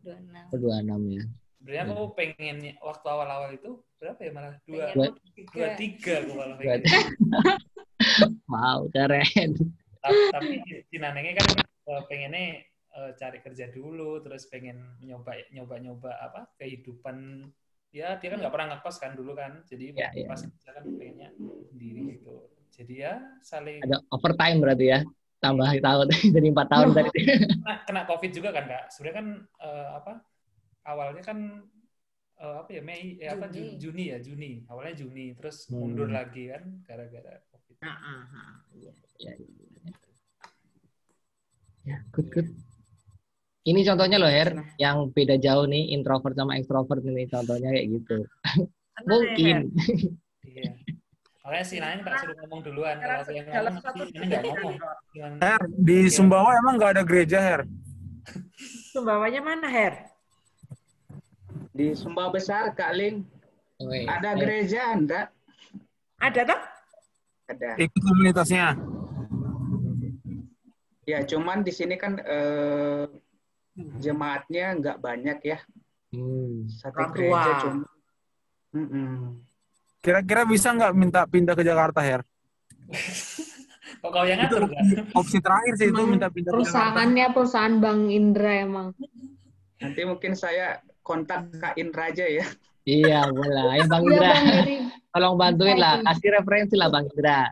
26. 26 ya. Sebenarnya aku pengen waktu awal-awal itu berapa ya, malah 23 aku malah Dua- pengen. Wow, keren. Tapi si Nanengnya kan pengennya cari kerja dulu, terus pengen nyoba apa kehidupan. Ya dia kan nggak pernah ngekos kan dulu kan, jadi Ya, ya. pas kerja kan pengennya sendiri gitu. Jadi ya saling Ada overtime berarti ya, tambah tahun jadi 4 tahun tadi. kena COVID juga kan Kak. Sebenarnya kan apa awalnya kan apa ya Mei Juni awalnya Juni, terus mundur lagi kan gara-gara COVID. Ya, good. Ini contohnya loh Her, yang beda jauh nih introvert sama extrovert ini contohnya kayak gitu. Mungkin. Iya. Makanya si Nain tak suruh ngomong duluan, kalau aku yang ngomong ini nggak ngomong. Her, di Sumbawa emang nggak ada gereja, Her? Sumbawanya mana, Her? Di Sumbawa Besar, Kak Ling. Ada gereja, enggak? Ada toh? Ada. Ikut komunitasnya. Ya, cuman di sini kan jemaatnya nggak banyak ya. Satu gereja cuma. Kira-kira bisa nggak minta pindah ke Jakarta, Her? Kok kau yang ngatur kan? Opsi terakhir sih itu minta pindah ke Jakarta. Perusahaannya perusahaan Bang Indra emang. Nanti mungkin saya kontak Kak Indra aja ya. Iya, boleh. Ayo Bang Indra. Tolong bantuin lah, kasih referensi lah Bang Indra.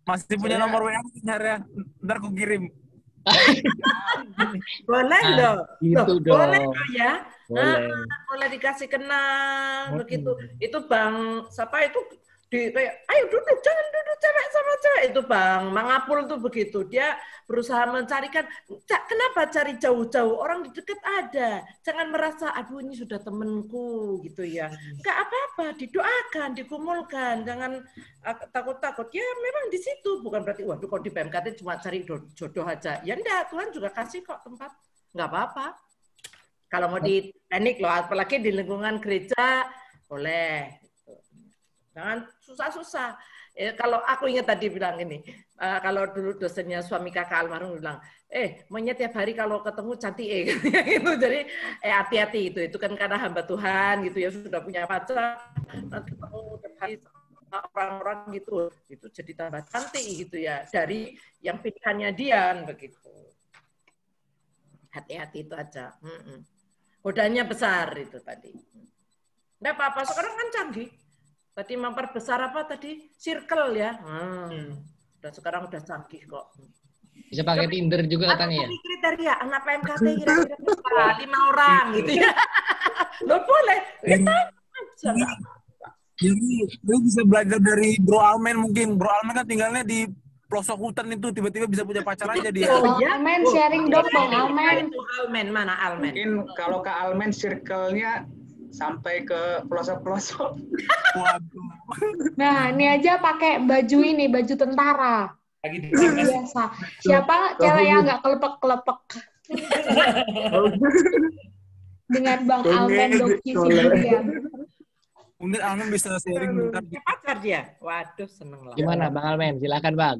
Masih punya nomor WA ya? Ntar aku kirim. Boleh dong. Itu dong. Boleh dong ya. Boleh. Boleh dikasih kenal begitu. Itu Bang siapa itu kayak ayo duduk, jangan duduk cewek sama cewek, itu Bang Mangapul tuh begitu. Dia berusaha mencarikan, kenapa cari jauh-jauh, orang di dekat ada. Jangan merasa aduh ini sudah temenku gitu ya. Enggak apa-apa, didoakan, digumulkan, jangan takut-takut. Ya memang di situ, bukan berarti waduh kalau di PMKT cuma cari jodoh aja. Ya enggak, Tuhan juga kasih kok tempat. Enggak apa-apa. Kalau mau di teknik loh, apalagi di lingkungan gereja boleh. Jangan susah-susah. Kalau aku ingat tadi bilang ini, kalau dulu dosennya suami kakak almarhum bilang, maunya tiap hari kalau ketemu cantik gitu. Jadi hati-hati itu kan karena hamba Tuhan gitu ya, sudah punya pacar, nanti ketemu tiap hari sama orang-orang gitu, itu jadi tambah cantik gitu ya dari yang pilihannya dia begitu. Hati-hati itu aja. Godanya besar itu tadi. Nggak apa-apa, sekarang kan canggih. Tadi memperbesar apa tadi? Circle ya. Sekarang udah canggih kok. Bisa pakai Tinder juga katanya ya? Kriteria anak PMKT kira-kira 5 orang gitu ya. Lo boleh. Jadi lu bisa belajar dari Bro Almen mungkin. Bro Almen kan tinggalnya di pelosok hutan itu, tiba-tiba bisa punya pacar aja dia. Almen sharing dong Bang Almen. Almen mana Almen? Mungkin kalau Kak Almen circle-nya sampai ke pelosok-pelosok. Waduh. Nah, ini aja pakai baju ini, baju tentara. Lagi di kelas. Biasa. Siapa cewek yang nggak kelepek-kelepek dengan Bang Almen Doki Figurian? Mungkin Almen bisa sharing bentar. Punya pacar dia. Waduh, seneng lah. Gimana Bang Almen? Silakan Bang.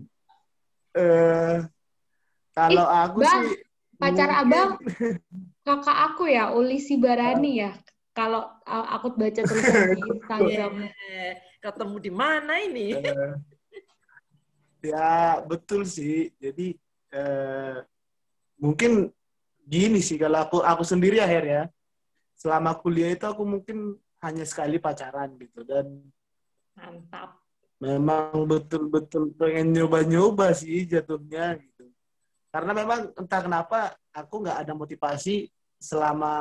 Kalau aku Bang, sih pacar mungkin- abang kakak aku ya, Ulisi Barani ya. Kalau aku baca tulisan di Instagram. Ketemu di mana ini? Ya betul sih. Jadi mungkin gini sih kalau aku sendiri akhirnya selama kuliah itu aku mungkin hanya sekali pacaran gitu dan Mantap. memang betul-betul pengen nyoba-nyoba sih jatuhnya gitu. Karena memang entah kenapa aku nggak ada motivasi selama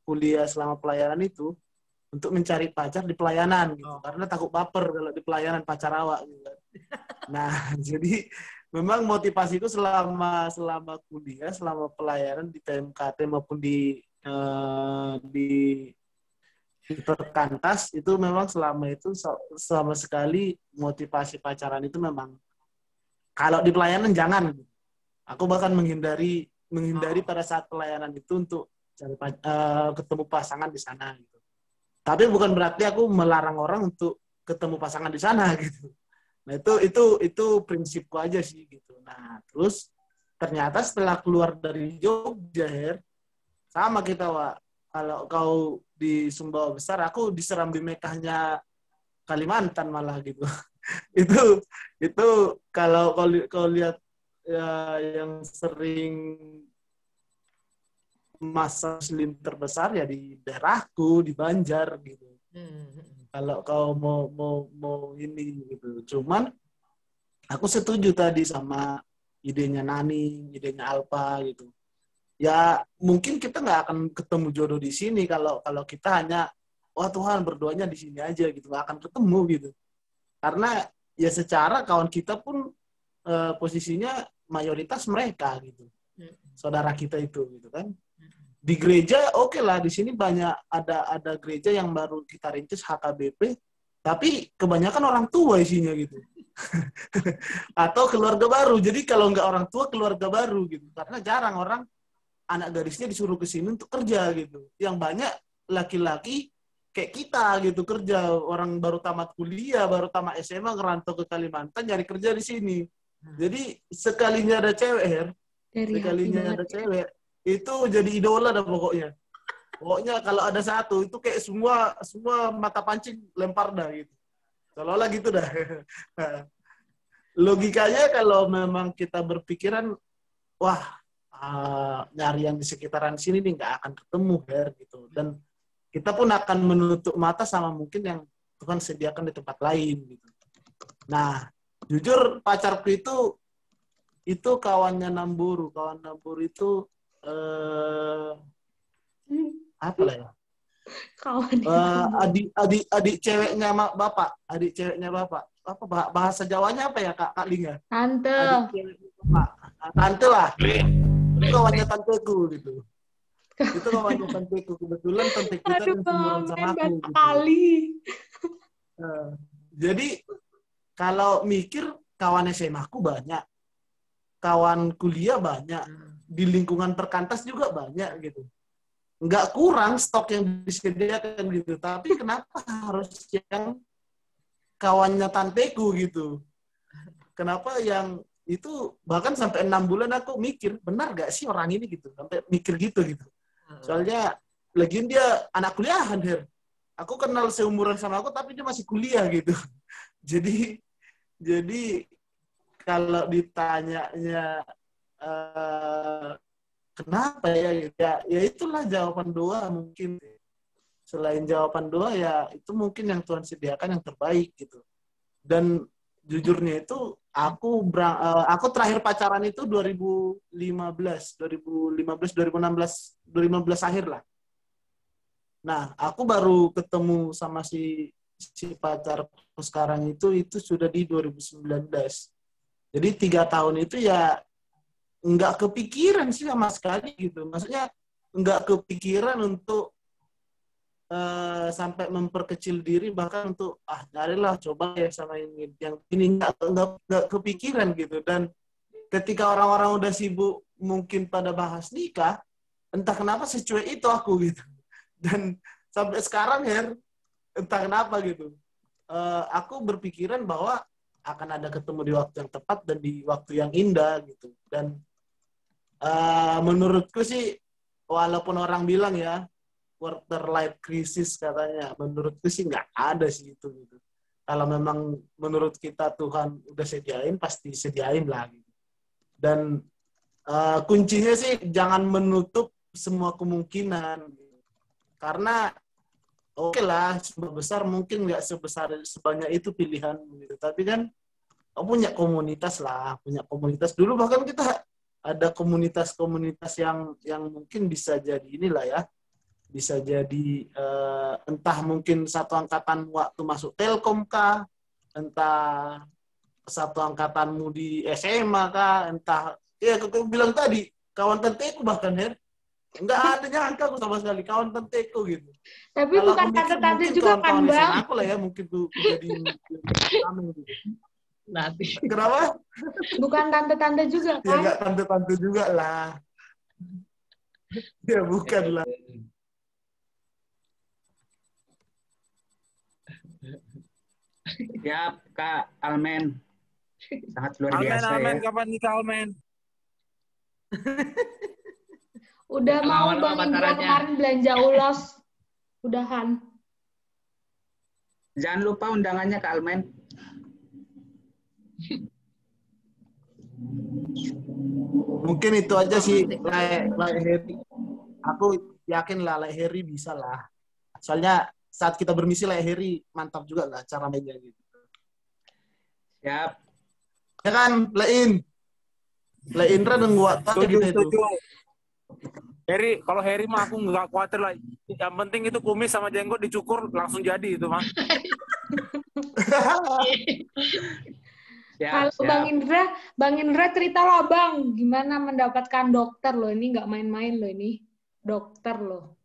kuliah, selama pelayanan itu untuk mencari pacar di pelayanan gitu. Karena takut baper kalau di pelayanan pacar awak gitu. Nah, jadi memang motivasi itu selama kuliah, selama pelayanan di PMKT maupun di perkantas itu memang selama itu sama sekali motivasi pacaran itu memang kalau di pelayanan jangan. Aku bahkan menghindari pada saat pelayanan itu untuk cari ketemu pasangan di sana gitu. Tapi bukan berarti aku melarang orang untuk ketemu pasangan di sana gitu. Nah, itu prinsipku aja sih gitu. Nah, terus ternyata setelah keluar dari Jogja, sama kita, Wak. Kalau kau di Sumbawa Besar, aku di Serambi Mekahnya Kalimantan malah gitu. itu kalau kau lihat ya, yang sering masa muslim terbesar ya di daerahku, di Banjar gitu. Kalau kau mau ini gitu. Cuman aku setuju tadi sama idenya Nani, idenya Alpa gitu. Ya mungkin kita nggak akan ketemu jodoh di sini kalau kita hanya wah Tuhan berdoanya di sini aja gitu, nggak akan ketemu gitu. Karena ya secara kawan kita pun posisinya mayoritas mereka gitu, saudara kita itu gitu kan. Di gereja oke lah, di sini banyak ada gereja yang baru kita rintis HKBP, tapi kebanyakan orang tua isinya gitu. Atau keluarga baru. Jadi kalau nggak orang tua, keluarga baru gitu. Karena jarang orang anak gadisnya disuruh ke sini untuk kerja gitu. Yang banyak laki-laki kayak kita gitu kerja, orang baru tamat kuliah, baru tamat SMA ngerantau ke Kalimantan nyari kerja di sini. Jadi sekalinya ada cewek, sekalinya ada cewek itu jadi idola dah pokoknya. Pokoknya kalau ada satu itu kayak semua mata pancing lempar dah gitu. Seolah-olah gitu dah. Logikanya kalau memang kita berpikiran wah nyari yang di sekitaran sini nih nggak akan ketemu gitu, dan kita pun akan menutup mata sama mungkin yang Tuhan sediakan di tempat lain gitu. Nah, jujur pacarku itu kawannya Namburu. Kawan Namburu itu apa lah ya? Kawan. Adik ceweknya bapak, adik ceweknya bapak. Apa bahasa Jawanya apa ya Kak Linga? Tante. Adik ceweknya bapak. Tante lah. Itu kawannya tanteku gitu. Itu kawannya tanteku. Kebetulan tante kita yang seumuran sama aku. Gitu. Jadi kalau mikir kawan SMA aku banyak, kawan kuliah banyak, di lingkungan perkantas juga banyak gitu. Nggak kurang stok yang disediakan gitu. Tapi kenapa harus yang kawannya tanteku gitu? Kenapa yang itu bahkan sampai 6 bulan aku mikir, benar gak sih orang ini gitu? Sampai mikir gitu. Soalnya lagian dia anak kuliahan, Her. Aku kenal seumuran sama aku tapi dia masih kuliah gitu. Jadi kalau ditanyanya kenapa ya itulah jawaban doa mungkin. Selain jawaban doa ya itu mungkin yang Tuhan sediakan yang terbaik gitu. Dan jujurnya itu aku terakhir pacaran itu 2015 akhir lah. Nah, aku baru ketemu sama si pacarku sekarang itu sudah di 2019. Jadi 3 tahun itu ya nggak kepikiran sih sama sekali gitu. Maksudnya nggak kepikiran untuk sampai memperkecil diri, bahkan untuk nyarilah coba ya sama yang ini, nggak kepikiran gitu. Dan ketika orang-orang udah sibuk mungkin pada bahas nikah, entah kenapa secuek itu aku gitu. Dan sampai sekarang ya entah kenapa gitu, aku berpikiran bahwa akan ada ketemu di waktu yang tepat dan di waktu yang indah gitu. Dan menurutku sih, walaupun orang bilang ya quarter life crisis katanya, menurutku sih nggak ada sih itu gitu. Kalau memang menurut kita Tuhan udah sediain, pasti sediain lah gitu. Dan kuncinya sih jangan menutup semua kemungkinan gitu. Karena oke lah, besar mungkin nggak sebanyak itu pilihan gitu. Tapi kan punya komunitas lah, punya komunitas dulu, bahkan kita ada komunitas-komunitas yang mungkin bisa jadi inilah ya, bisa jadi entah mungkin satu angkatan waktu masuk Telkom kah, entah satu angkatanmu di SMA kah, entah ya aku bilang tadi kawan tenteku bahkan ya nggak ada nyangka aku sama sekali kawan tenteku gitu. Tapi kalau bukan tante-tante juga kan, Bang? Aku lah ya mungkin tuh jadi kami gitu. Nanti. Kenapa? Bukan tante-tante juga kan? Ya nggak tante-tante juga lah. Ya bukan lah. Ya, Kak Almen. Sangat luar biasa Almen, ya. kapan nikah Almen? Udah mau Bang Indra kemarin belanja ulos. Udahan. Jangan lupa undangannya Kak Almen. Mungkin itu aja sih, like Harry. Aku yakin lah, like Harry bisa lah. Soalnya saat kita bermisi, like Harry mantap juga lah cara mainnya gitu. Siap. Ya kan, Lein Indra dan gua tahu gitu itu. Harry, kalau Harry mah aku nggak khawatir lah. Yang penting itu kumis sama jenggot dicukur langsung jadi itu mah. Kalau Bang Indra ceritalah Bang, gimana mendapatkan dokter loh, ini nggak main-main loh ini, dokter loh.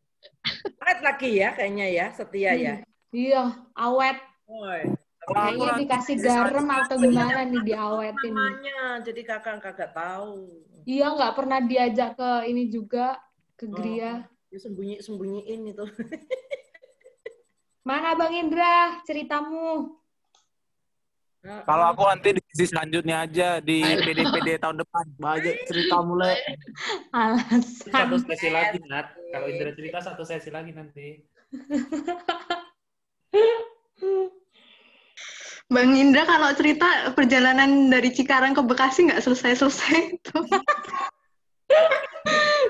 Awet lagi ya kayaknya ya, setia ya. Iya, awet. Kayaknya dikasih garam atau gimana nih diawetin. Namanya, jadi kakak kagak tahu. Iya, nggak pernah diajak ke ini juga, ke Gria. Dia sembunyiin itu. Mana Bang Indra, ceritamu? Kalau aku nanti di sesi selanjutnya aja di PD tahun depan. Banyak cerita mulai. Alasan. Satu sesi lagi, Nat. Kalau Indra cerita satu sesi lagi nanti. Bang Indra kalau cerita perjalanan dari Cikarang ke Bekasi nggak selesai-selesai itu.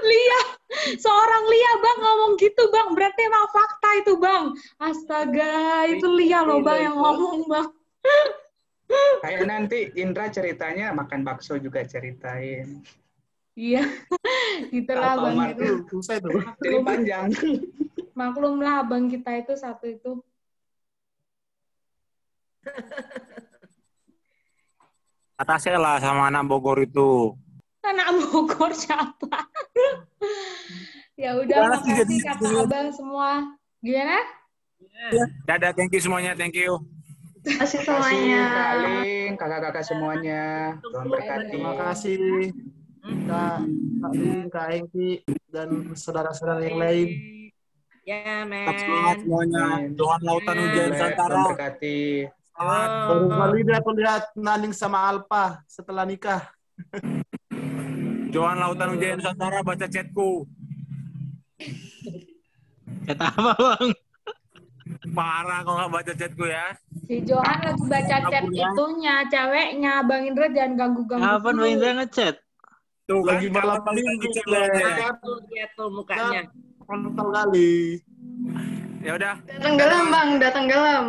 Lia, seorang Lia Bang ngomong gitu Bang, berarti emang fakta itu Bang. Astaga, itu Lia loh Bang yang ngomong Bang. Kayak nanti Indra ceritanya makan bakso juga ceritain. Iya, gitulah Bang itu. Susah itu. Jadi panjang. Maklumlah Bang kita itu satu itu. Atasnya lah sama anak Bogor itu. Anak Bogor siapa? Ya udah, makasih kakak abang semua. Gimana? Dadah, thank you semuanya, thank you. Terima kasih semuanya. Kak Ling, kakak-kakak semuanya. Tuhan berkati. Terima kasih Kak Ling, Kak Engki, dan saudara-saudara yang lain. Ya, men. Semangat semuanya. Tuhan Lautan Hujan Nusantara. Tuhan berkati. Baru kali ini aku lihat Naning sama Alpa setelah nikah. Johan Lautan Hujan Nusantara baca chatku. Chat apa Bang? Parah kalau nggak baca chatku ya. Si Johan lagi baca chat itunya, ceweknya. Bang Indra jangan ganggu-ganggu. Apa Bang Indra ngechat? Tuh Lagi malam minggu Lihat tuh mukanya. kontol kali. Ya udah. Tenggelam Bang, udah tenggelam.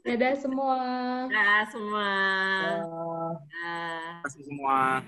Dadah semua. Dadah semua. Terima kasih semua.